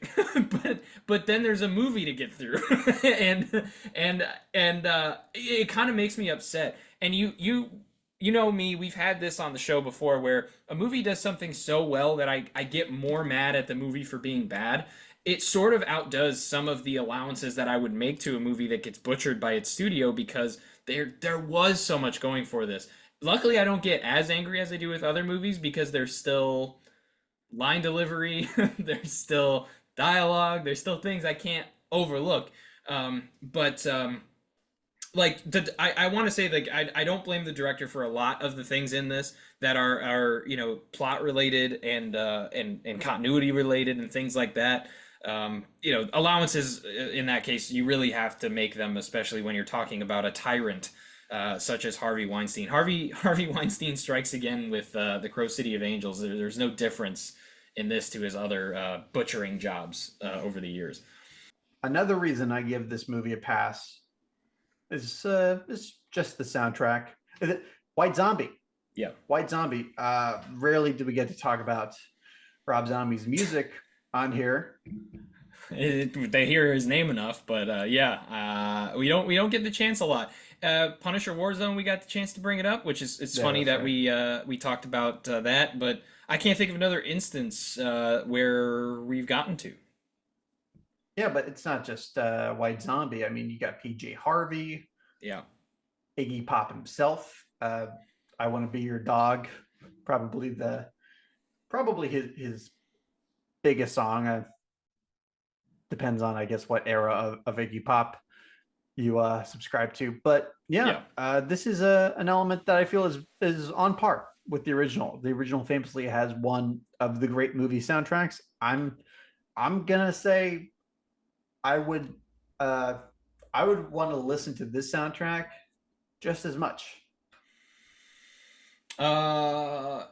but then there's a movie to get through, and it kind of makes me upset. And you know me, we've had this on the show before where a movie does something so well that I get more mad at the movie for being bad. It sort of outdoes some of the allowances that I would make to a movie that gets butchered by its studio because there was so much going for this. Luckily, I don't get as angry as I do with other movies because there's still line delivery, there's still dialogue, there's still things I can't overlook. But like I want to say like I don't blame the director for a lot of the things in this that are plot related and continuity related and things like that. Allowances in that case you really have to make them, especially when you're talking about a tyrant such as Harvey Weinstein. Harvey Weinstein strikes again with the Crow City of Angels. There's no difference in this to his other butchering jobs over the years. Another reason I give this movie a pass is just the soundtrack. White Zombie. Yeah. White Zombie. Rarely do we get to talk about Rob Zombie's music on here. They hear his name enough, but yeah, we don't get the chance a lot. Punisher Warzone, we got the chance to bring it up, which is it's Yeah, funny that's that right. we talked about that, but I can't think of another instance where we've gotten to. Yeah, but it's not just White Zombie. I mean, you got PJ Harvey, Yeah, Iggy Pop himself. I Want to Be Your Dog. Probably his biggest song. Depends on, I guess, what era of Iggy Pop you subscribe to. But yeah, yeah. this is an element that I feel is on par with the original. The original famously has one of the great movie soundtracks. I'm gonna say I would uh, I would want to listen to this soundtrack just as much. Uh,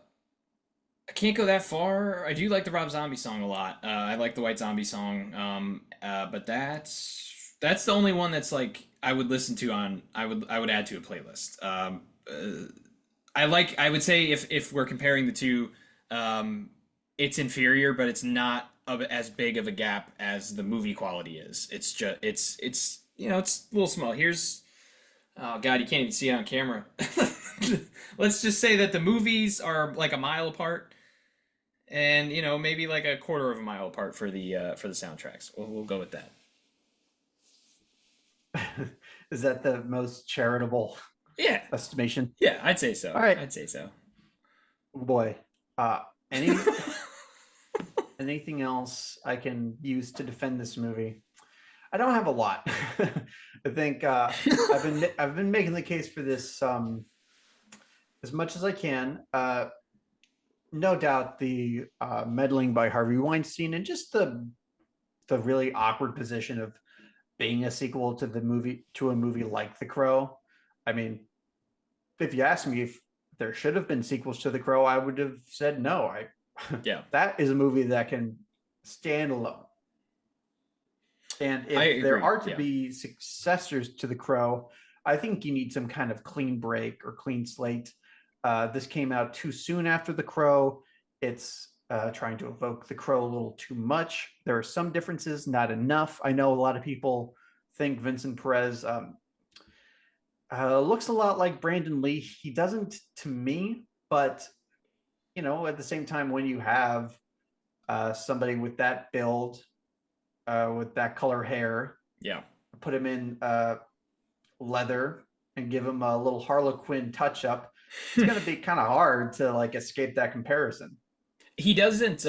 I can't go that far. I do like the Rob Zombie song a lot. I like the White Zombie song. But that's the only one that's like I would listen to on. I would add to a playlist. I would say if we're comparing the two, it's inferior, but it's not as big of a gap as the movie quality is. It's just it's it's a little small. Here's Oh God, you can't even see it on camera. Let's just say that the movies are like a mile apart, and maybe like a quarter of a mile apart for the soundtracks. We'll go with that. Is that the most charitable Yeah, estimation? yeah, I'd say so. All right, I'd say so. boy. Any anything else I can use to defend this movie? I don't have a lot. I think I've been making the case for this as much as I can. No doubt the meddling by Harvey Weinstein and just the really awkward position of being a sequel to a movie like The Crow. I mean, if you ask me if there should have been sequels to The Crow, I would have said no. I Yeah, that is a movie that can stand alone. And I if there agree. are to Yeah, be successors to The Crow, I think you need some kind of clean break or clean slate. This came out too soon after The Crow. It's trying to evoke The Crow a little too much. There are some differences, not enough. I know a lot of people think Vincent Perez looks a lot like Brandon Lee. He doesn't to me, but at the same time, when you have somebody with that build, with that color hair, Yeah. put him in leather and give him a little Harlequin touch up, it's going to be kind of hard to like escape that comparison. He doesn't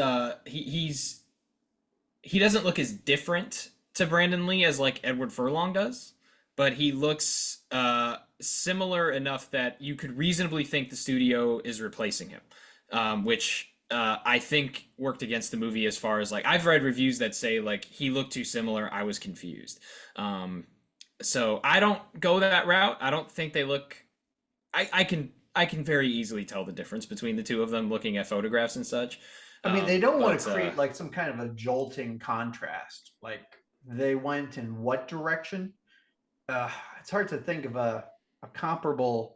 he doesn't look as different to Brandon Lee as like Edward Furlong does, but he looks similar enough that you could reasonably think the studio is replacing him, which I think worked against the movie as far as like I've read reviews that say like he looked too similar. I was confused. So I don't go that route. I don't think they look. I can very easily tell the difference between the two of them looking at photographs and such. I mean, they don't want But to create like some kind of a jolting contrast. Like they went in what direction? It's hard to think of a comparable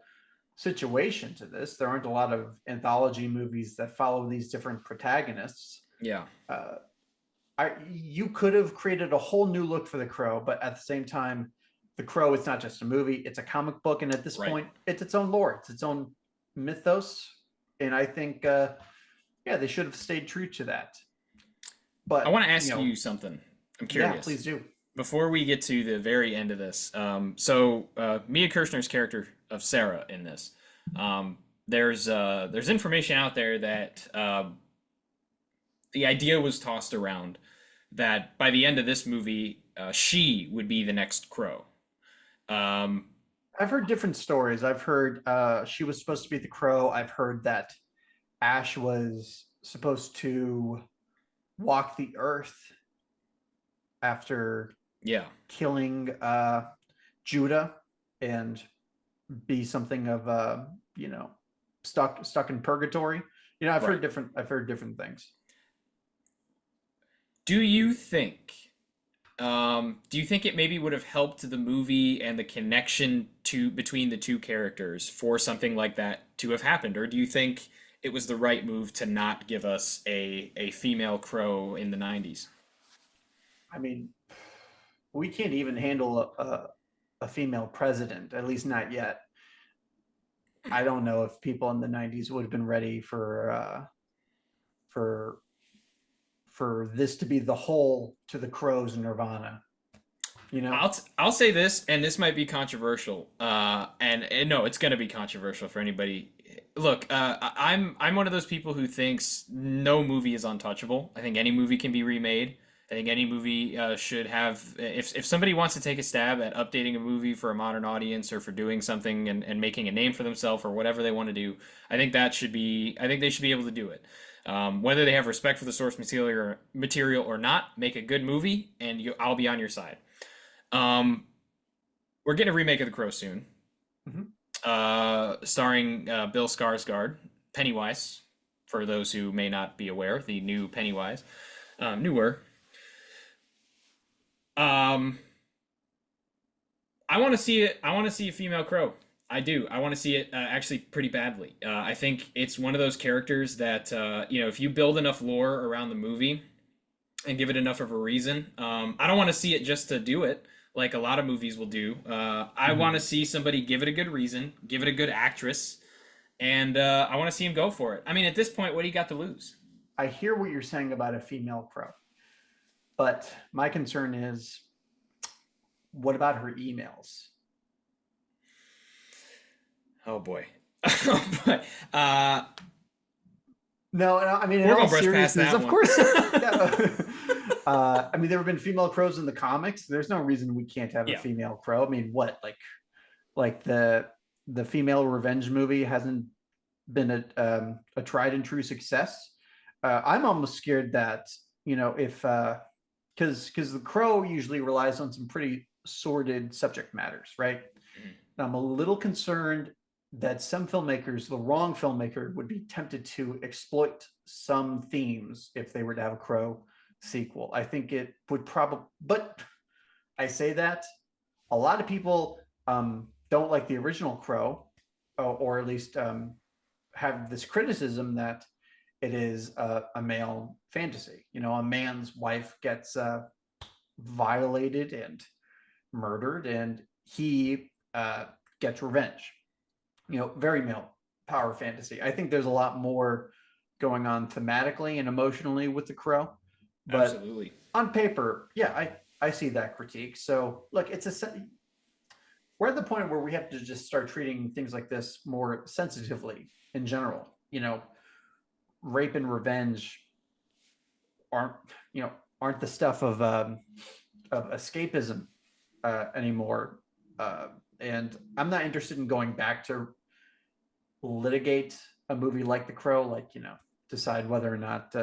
situation to this. There aren't a lot of anthology movies that follow these different protagonists. yeah, Uh, you could have created a whole new look for The Crow, but at the same time, The Crow is not just a movie; it's a comic book, and at this right. point, it's its own lore, it's its own mythos. And I think, yeah, they should have stayed true to that. I But want to ask you something. I'm yeah, curious. please do. Before we get to the very end of this, Mia Kirshner's character of Sarah in this, there's information out there that the idea was tossed around that by the end of this movie, she would be the next Crow. Um, I've heard different stories. I've heard she was supposed to be the Crow. I've heard that Ash was supposed to walk the earth after yeah, killing Judah and be something of you know, stuck in purgatory. right. I've heard different things. Do you think do you think it maybe would have helped the movie and the connection to between the two characters for something like that to have happened, or do you think it was the right move to not give us a female Crow in the '90s? I mean, we can't even handle a female president, at least not yet. I don't know if people in the '90s would have been ready for for this to be the whole to the Crows and Nirvana. You know, I'll say this, and this might be controversial, and no, it's gonna be controversial for anybody. Look, I'm one of those people who thinks no movie is untouchable. I think any movie can be remade. I think any movie should have, if somebody wants to take a stab at updating a movie for a modern audience or for doing something and making a name for themselves or whatever they want to do, I think they should be able to do it. Whether they have respect for the source material or not, make a good movie, and I'll be on your side. Um, we're getting a remake of The Crow soon, mhm. starring Bill Skaarsgaard, Pennywise. For those who may not be aware, the new Pennywise, newer. Um, I want to see it. I want to see a female Crow. I do. I want to see it actually pretty badly. I think it's one of those characters that if you build enough lore around the movie and give it enough of a reason, I don't want to see it just to do it, like a lot of movies will do. I want to Mhm. see somebody give it a good reason, give it a good actress, and I want to see him go for it. I mean, at this point, what do you got to lose? I hear what you're saying about a female Crow, but my concern is, what about her emails? Oh boy. Oh boy. No, I mean, in We're all gonna brush past seriousness, that of one. course. Yeah. I mean, there have been female crows in the comics. There's no reason we can't have a Yeah. female crow. I mean, what like the female revenge movie hasn't been a tried and true success. I'm almost scared that if because the crow usually relies on some pretty sordid subject matters, right? Mhm. And I'm a little concerned that some filmmakers, the wrong filmmaker, would be tempted to exploit some themes if they were to have a Crow sequel. I think it would probably, but I say that a lot of people don't like the original Crow, or at least have this criticism that it is a male fantasy. A man's wife gets violated and murdered, and he gets revenge. Very male power fantasy. I think there's a lot more going on thematically and emotionally with the Crow. But Absolutely. on paper, yeah, I see that critique. So look, we're at the point where we have to just start treating things like this more sensitively in general. Rape and revenge aren't aren't the stuff of escapism anymore. And I'm not interested in going back to litigate a movie like The Crow, like decide whether or not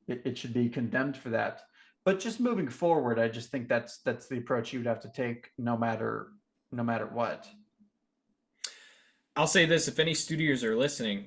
it should be condemned for that. But just moving forward, I just think that's the approach you would have to take, no matter what. I'll say this: if any studios are listening,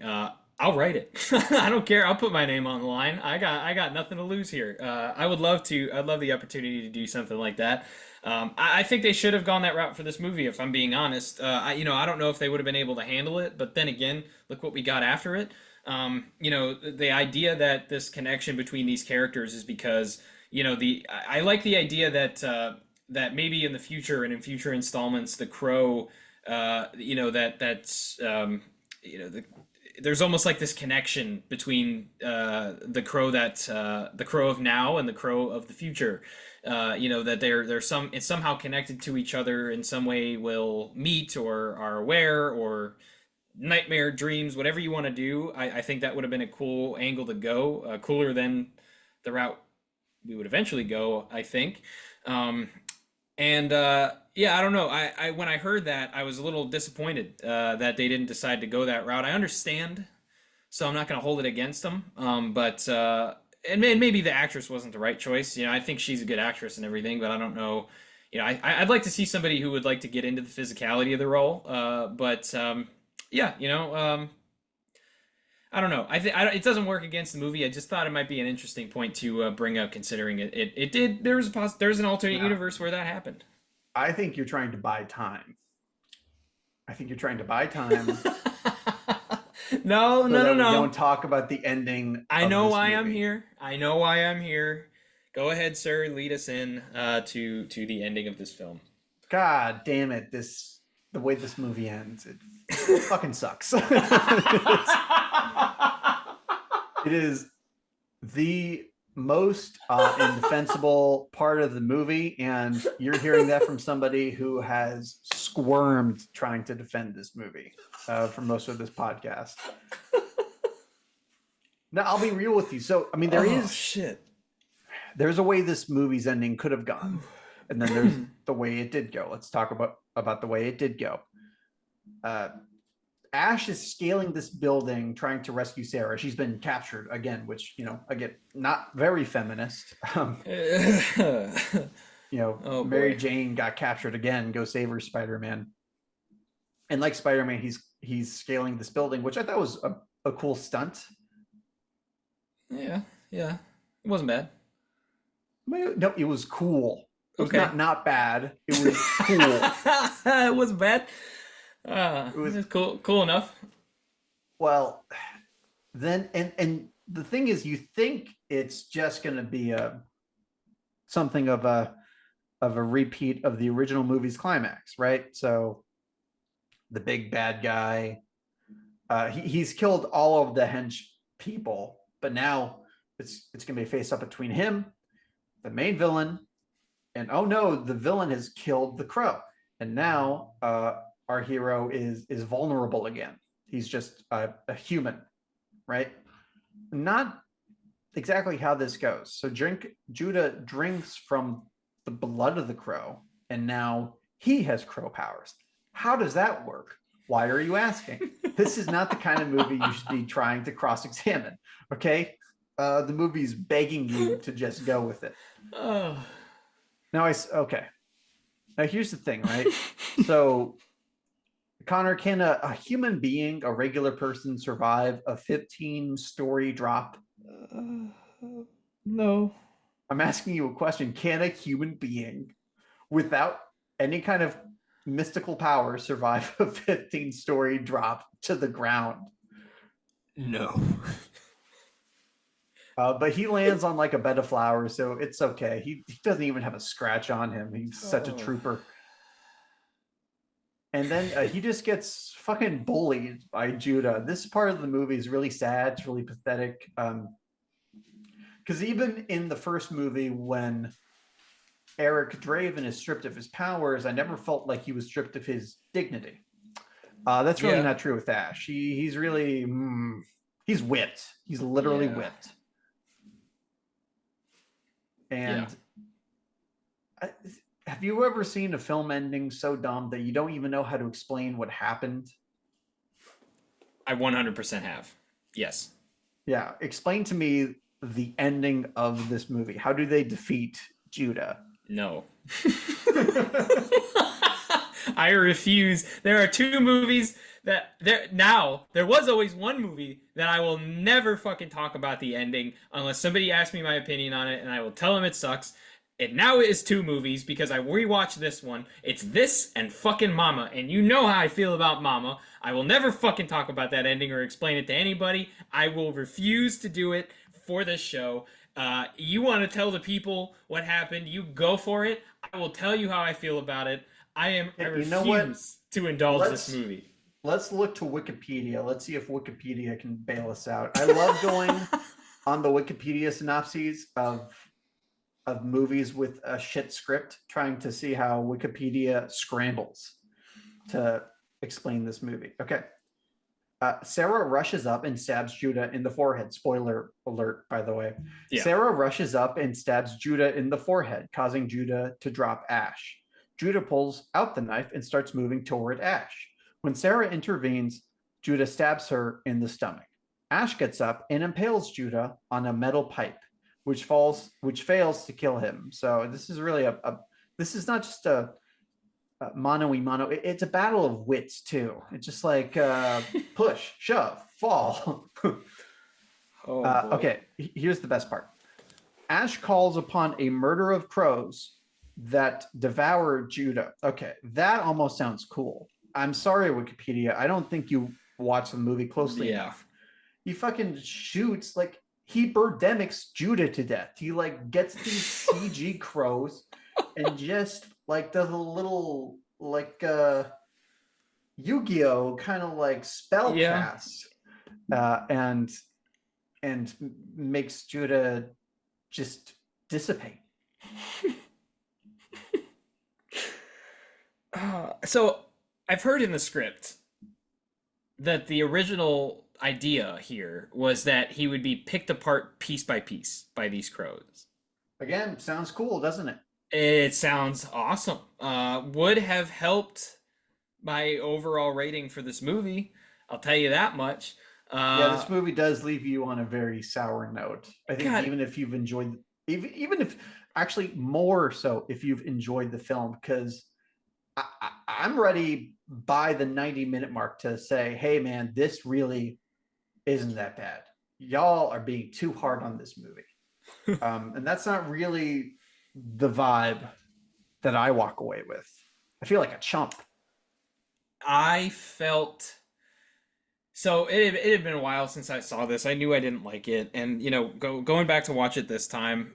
I'll write it. I don't care. I'll put my name on the line. I got nothing to lose here. I would love to. I'd love the opportunity to do something like that. I think they should have gone that route for this movie. If I'm being honest, I don't know if they would have been able to handle it. But then again, look what we got after it. The idea that this connection between these characters is because I like the idea that maybe in the future and in future installments, the Crow, there's almost like this connection between the Crow the Crow of now and the Crow of the future. That it's somehow connected to each other in some way, will meet or are aware, or nightmare dreams, whatever you want to do. I think that would have been a cool angle to go, cooler than the route we would eventually go, I think. And yeah, I don't know. I when I heard that, I was a little disappointed that they didn't decide to go that route. I understand, so I'm not going to hold it against them. But and maybe the actress wasn't the right choice. I think she's a good actress and everything, but I don't know. I'd like to see somebody who would like to get into the physicality of the role. But yeah, I don't know. It doesn't work against the movie. I just thought it might be an interesting point to bring up, considering it did. There's an alternate universe where that happened. I think you're trying to buy time. I think you're trying to buy time. No, so no, that no, we no. don't talk about the ending. I know this why movie. I'm here. I know why I'm here. Go ahead, sir. Lead us in to the ending of this film. God damn it! The way this movie ends, it fucking sucks. It is the most indefensible part of the movie, and you're hearing that from somebody who has squirmed trying to defend this movie for most of this podcast. Now, I'll be real with you. So, I mean, there's a way this movie's ending could have gone, and then there's the way it did go. Let's talk about the way it did go. Ash is scaling this building, trying to rescue Sarah. She's been captured again, which, again, not very feminist. Mary Jane got captured again. Go save her, Spider-Man. And like Spider-Man, he's scaling this building, which I thought was a cool stunt. Yeah. It wasn't bad. No, it was cool. It was okay. not bad. It was cool. It wasn't bad. It was cool enough. Well, then and the thing is, you think it's just going to be something of a repeat of the original movie's climax, right? So the big bad guy, he's killed all of the hench people, but now it's going to be a face up between him, the main villain, and oh no, the villain has killed the Crow, and now our hero is vulnerable again. He's just a human, right? Not exactly how this goes. So Judah drinks from the blood of the Crow, and now he has Crow powers. How does that work? Why are you asking? This is not the kind of movie you should be trying to cross-examine, okay? The movie's begging you to just go with it. Okay. Now here's the thing, right? So Connor, can a human being, a regular person, survive a 15-story drop? No. I'm asking you a question. Can a human being, without any kind of mystical power, survive a 15-story drop to the ground? No. But he lands on like a bed of flowers, so it's okay. He doesn't even have a scratch on him. He's such a trooper. And then he just gets fucking bullied by Judah. This part of the movie is really sad. It's really pathetic. Because even in the first movie, when Eric Draven is stripped of his powers, I never felt like he was stripped of his dignity. That's really Yeah. not true with Ash. He's really he's whipped. He's literally Yeah. whipped. Yeah. And have you ever seen a film ending so dumb that you don't even know how to explain what happened? I 100% have. Yes. Yeah, explain to me the ending of this movie. How do they defeat Judah? No. I refuse. There are two movies that there was always one movie that I will never fucking talk about the ending unless somebody asks me my opinion on it, and I will tell them it sucks. It now is two movies because I rewatched this one. It's this and fucking Mama, and you know how I feel about Mama. I will never fucking talk about that ending or explain it to anybody. I will refuse to do it for this show. You want to tell the people what happened, you go for it. I will tell you how I feel about it. I refuse to indulge this movie. Let's look to Wikipedia. Let's see if Wikipedia can bail us out. I love going on the Wikipedia synopses of movies with a shit script, trying to see how Wikipedia scrambles to explain this movie. Okay. Sarah rushes up and stabs Judah in the forehead. Spoiler alert, by the way. Yeah. Sarah rushes up and stabs Judah in the forehead, causing Judah to drop Ash. Judah pulls out the knife and starts moving toward Ash. When Sarah intervenes, Judah stabs her in the stomach. Ash gets up and impales Judah on a metal pipe, which fails to kill him. So this is really this is not just a mano-y-mano. It's a battle of wits too. It's just like push, shove, fall. Okay, here's the best part. Ash calls upon a murder of crows that devour Judah. Okay, that almost sounds cool. I'm sorry, Wikipedia. I don't think you watched the movie closely enough. He fucking shoots, like, he birdemics Judah to death. He like gets these CG crows and just like does a little like Yu-Gi-Oh kind of like spell cast and makes Judah just dissipate. So I've heard in the script that the original idea here was that he would be picked apart piece by piece by these crows. Again, sounds cool, doesn't it? It sounds awesome. Would have helped my overall rating for this movie. I'll tell you that much. Yeah, this movie does leave you on a very sour note. I think even if you've enjoyed, even if actually more so if you've enjoyed the film, because I'm ready by the 90-minute mark to say, hey man, this really isn't that bad. Y'all are being too hard on this movie. And that's not really the vibe that I walk away with. I feel like a chump. I felt so it had been a while since I saw this. I knew I didn't like it, and going back to watch it this time,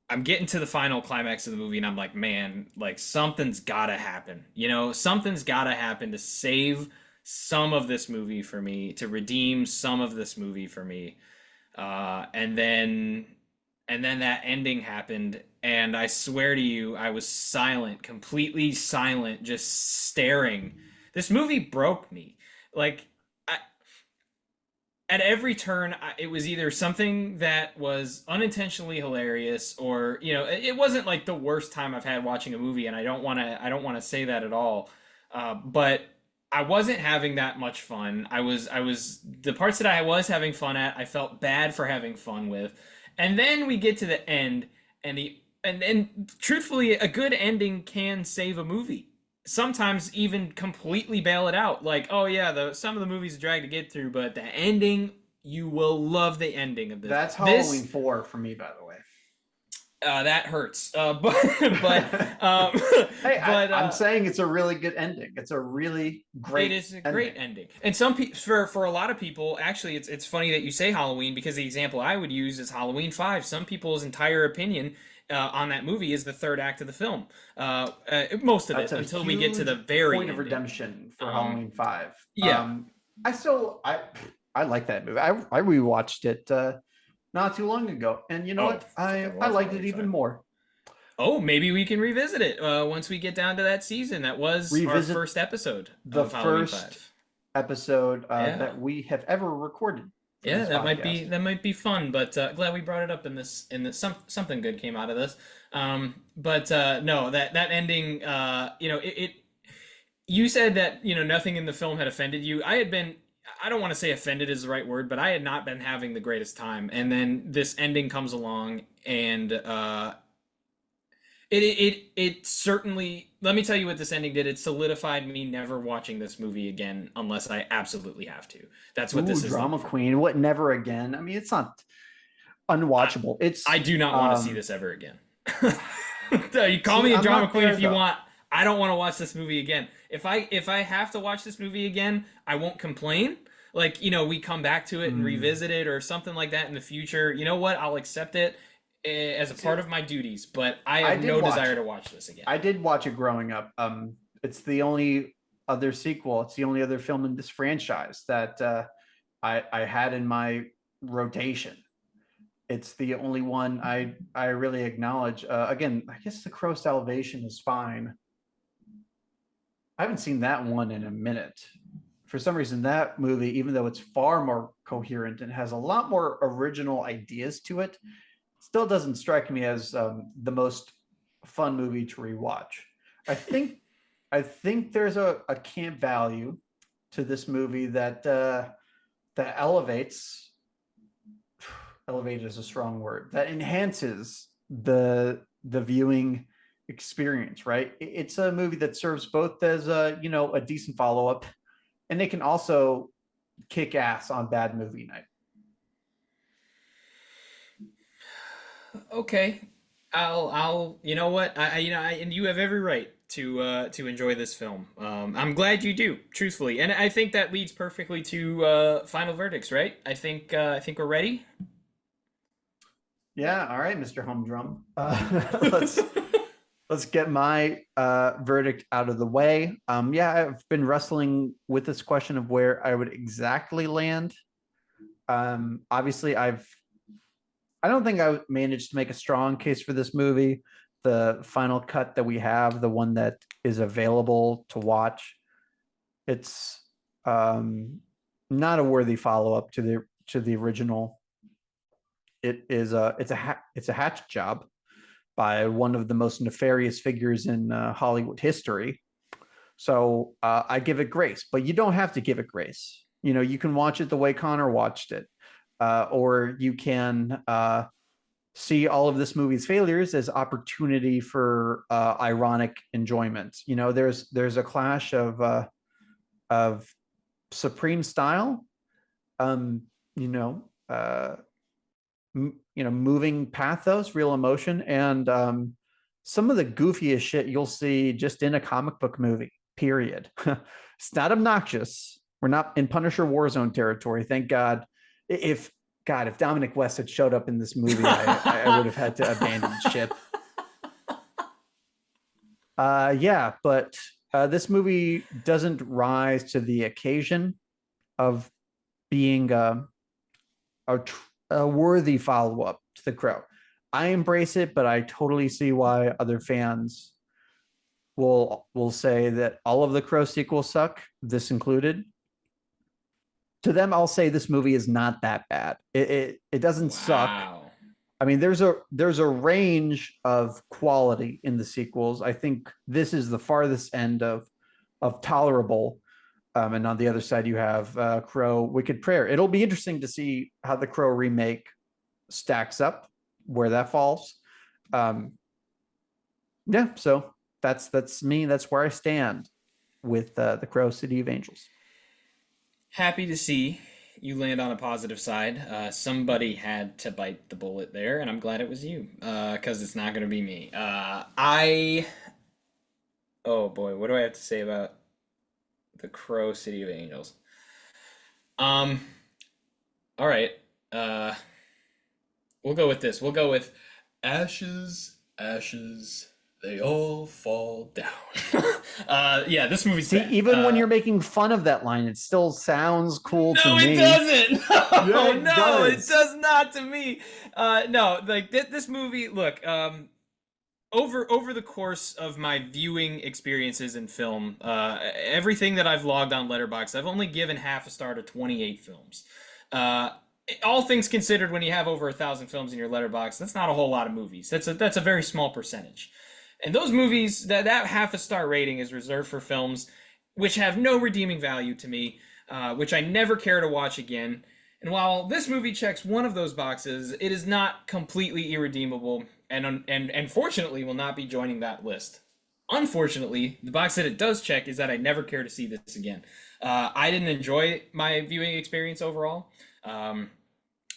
I'm getting to the final climax of the movie, and I'm like, man, like something's gotta happen. Something's gotta happen to save some of this movie for me, to redeem some of this movie for me. And then that ending happened, and I swear to you, I was silent, completely silent, just staring. This movie broke me. Like, at every turn, it was either something that was unintentionally hilarious, or it wasn't like the worst time I've had watching a movie, and I don't want to say that at all. But I wasn't having that much fun. I was the parts that I was having fun at, I felt bad for having fun with. And then we get to the end, and truthfully, a good ending can save a movie. Sometimes even completely bail it out. Like, oh yeah, some of the movies are drag to get through, but the ending, you will love the ending of this. That's Halloween 4 for me, by the way. That hurts. Hey, I'm saying it's a really good ending. It's a really great. It is a great ending. And some people, for a lot of people, actually, it's funny that you say Halloween, because the example I would use is Halloween 5. Some people's entire opinion on that movie is the third act of the film. Most of That's it a until we get to the huge very point of ending. redemption for Um, Halloween 5. yeah. I still I like that movie. I rewatched it not too long ago, and you know Oh, what? fucking I love liked it Halloween even 5. more. Oh, maybe we can revisit it once we get down to that season. That was our Revisit first episode the of Halloween first 5. episode Yeah. that we have ever recorded for Yeah, this podcast. that might be fun, but glad we brought it up in this something good came out of this. But no, that ending, you said that, nothing in the film had offended you. I don't want to say offended is the right word, but I had not been having the greatest time. And then this ending comes along and it certainly, let me tell you what this ending did. It solidified me never watching this movie again unless I absolutely have to. That's what Ooh, this has done drama for me. queen. What never again? I mean, it's not I unwatchable. I It's do not want to see this ever again. You call see, me a I'm drama not queen there if you though. want. I don't want to watch this movie again. If I have to watch this movie again, I won't complain. Like, we come back to it and Hmm. revisit it or something like that in the future. You know what? I'll accept it as a See, part of my duties, but I I have did no watch desire it. to watch this again. I did watch it growing up. It's the only other sequel. It's the only other film in this franchise that I had in my rotation. It's the only one I really acknowledge. Again, I guess The Crow Salvation is fine. I haven't seen that one in a minute. For some reason, that movie, even though it's far more coherent and has a lot more original ideas to it, still doesn't strike me as the most fun movie to rewatch. I think I think there's a camp value to this movie that elevate is a strong word, that enhances the viewing experience, right? It's a movie that serves both as a decent follow-up, and it can also kick ass on bad movie night. Okay. you know what? And you have every right to enjoy this film. I'm glad you do, truthfully. And I think that leads perfectly to final verdicts, right? I think we're ready. Yeah, all right, Mr. Humdrum. Let's get my verdict out of the way. Yeah, I've been wrestling with this question of where I would exactly land. Obviously, I don't think I managed to make a strong case for this movie. The final cut that we have, the one that is available to watch, it's not a worthy follow up to the original. It's a hatchet job by one of the most nefarious figures in Hollywood history. So I give it grace, but you don't have to give it grace. You can watch it the way Connor watched it, or you can see all of this movie's failures as opportunity for ironic enjoyment. There's a clash of supreme style, um, you know, uh, moving pathos, real emotion, and some of the goofiest shit you'll see just in a comic book movie. Period. It's not obnoxious. We're not in Punisher Warzone territory, thank God. If if Dominic West had showed up in this movie, I would have had to abandon ship. Yeah, but this movie doesn't rise to the occasion of being a, a worthy follow up to The Crow. I embrace it, but I totally see why other fans will say that all of the Crow sequels suck, this included. To them, I'll say this movie is not that bad. It doesn't suck. Wow. I mean, there's a range of quality in the sequels. I think this is the farthest end of tolerable. And on the other side, you have Crow Wicked Prayer. It'll be interesting to see how the Crow remake stacks up, where that falls. Um, yeah, so that's me. That's where I stand with the Crow City of Angels. Happy to see you land on a positive side. Somebody had to bite the bullet there, and I'm glad it was you, because it's not going to be me. Oh boy, what do I have to say about the Crow City of Angels? Um, all right. Uh, we'll go with this. We'll go with Ashes ashes, they all fall down. Yeah, this movie's See, bad. even when you're making fun of that line, it still sounds cool to No, me. it doesn't. Yeah, it No, it does. does not to me. No, like this movie. Look, over the course of my viewing experiences in film, everything that I've logged on Letterboxd, I've only given half a star to 28 films. Uh, all things considered, when you have over 1,000 films in your Letterboxd, that's not a whole lot of movies. That's a very small percentage. And those movies, that half a star rating is reserved for films which have no redeeming value to me, which I never care to watch again. And while this movie checks one of those boxes, it is not completely irredeemable, and fortunately will not be joining that list. Unfortunately, the box that it does check is that I never care to see this again. I didn't enjoy my viewing experience overall.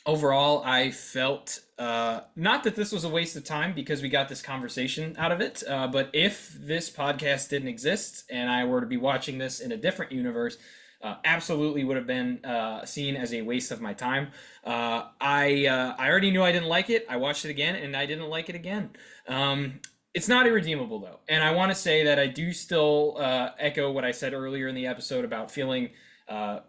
Overall, I felt not that this was a waste of time because we got this conversation out of it, but if this podcast didn't exist and I were to be watching this in a different universe, absolutely would have been seen as a waste of my time. I already knew I didn't like it. I watched it again and I didn't like it again. It's not irredeemable though, and I want to say that I do still echo what I said earlier in the episode about feeling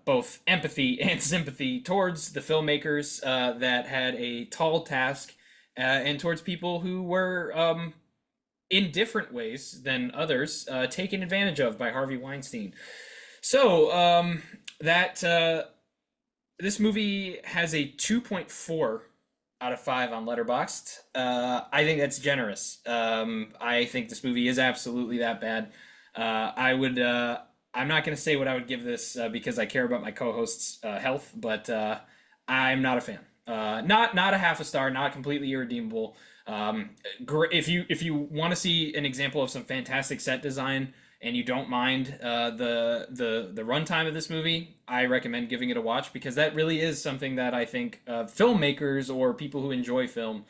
both empathy and sympathy towards the filmmakers that had a tall task, and towards people who were, in different ways than others, taken advantage of by Harvey Weinstein. So this movie has a 2.4 out of 5 on Letterboxd. I think that's generous. I think this movie is absolutely that bad. I'm not going to say what I would give this because I care about my co-host's health, but I'm not a fan. Not a half a star, not completely irredeemable. If you want to see an example of some fantastic set design and you don't mind the runtime of this movie, I recommend giving it a watch because that really is something that I think filmmakers or people who enjoy film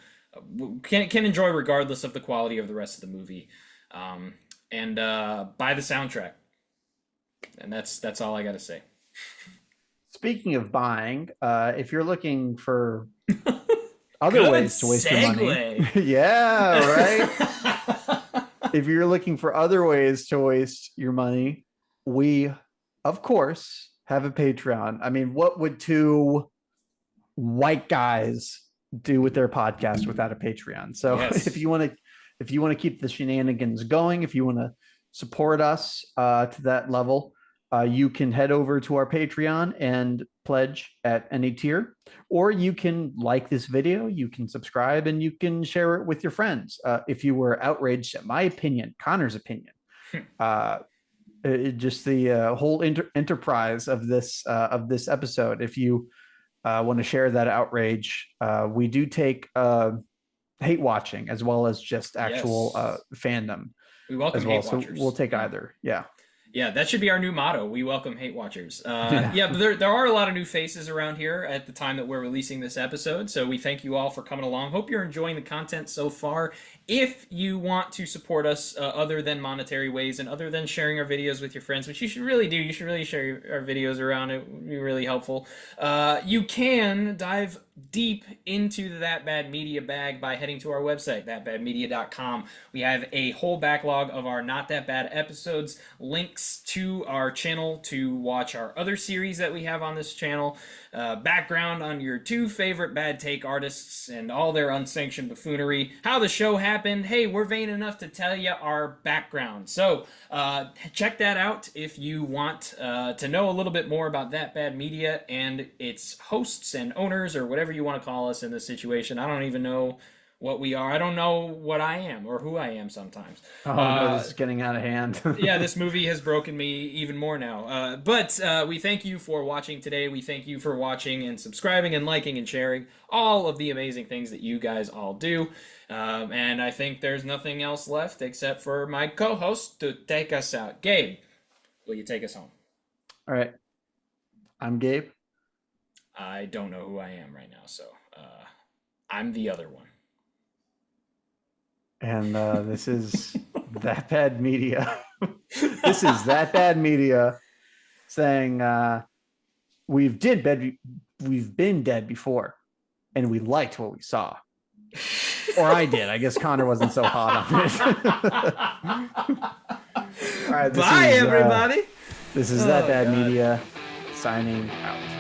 can enjoy regardless of the quality of the rest of the movie. And buy the soundtrack. And that's all I got to say. Speaking of buying, if you're looking for other Good ways to waste your money, segue. yeah, right. If you're looking for other ways to waste your money, we, of course, have a Patreon. I mean, what would two white guys do with their podcast without a Patreon? So Yes. if you want to keep the shenanigans going, if you want to support us to that level, you can head over to our Patreon and pledge at any tier, or you can like this video, you can subscribe, and you can share it with your friends. If you were outraged at my opinion, Connor's opinion, just the whole enterprise of this episode, if you want to share that outrage, we do take hate watching as well as just actual fandom. We welcome as well. hate watchers. So we'll take either. Yeah. Yeah, that should be our new motto. We welcome hate watchers. Yeah, but there are a lot of new faces around here at the time that we're releasing this episode. So we thank you all for coming along. Hope you're enjoying the content so far. If you want to support us other than monetary ways and other than sharing our videos with your friends, which you should really do, you should really share our videos around. It would be really helpful. You can dive deep into the That Bad Media bag by heading to our website, thatbadmedia.com. We have a whole backlog of our Not That Bad episodes, links to our channel to watch our other series that we have on this channel, background on your two favorite bad take artists and all their unsanctioned buffoonery, how the show happened. Hey, we're vain enough to tell you our background. So check that out if you want to know a little bit more about That Bad Media and its hosts and owners, or whatever you want to call us in this situation. I don't even know what we are. I don't know what I am or who I am sometimes. Oh, no, this is getting out of hand. Yeah, this movie has broken me even more now. But we thank you for watching today. We thank you for watching and subscribing and liking and sharing all of the amazing things that you guys all do. And I think there's nothing else left except for my co-host to take us out. Gabe, will you take us home? All right. I'm Gabe. I don't know who I am right now, so I'm the other one. And this is That Bad Media. This is That Bad Media saying we've been dead before, and we liked what we saw. Or I did. I guess Connor wasn't so hot on it. All right, Bye, everybody. This is That Bad Media signing out.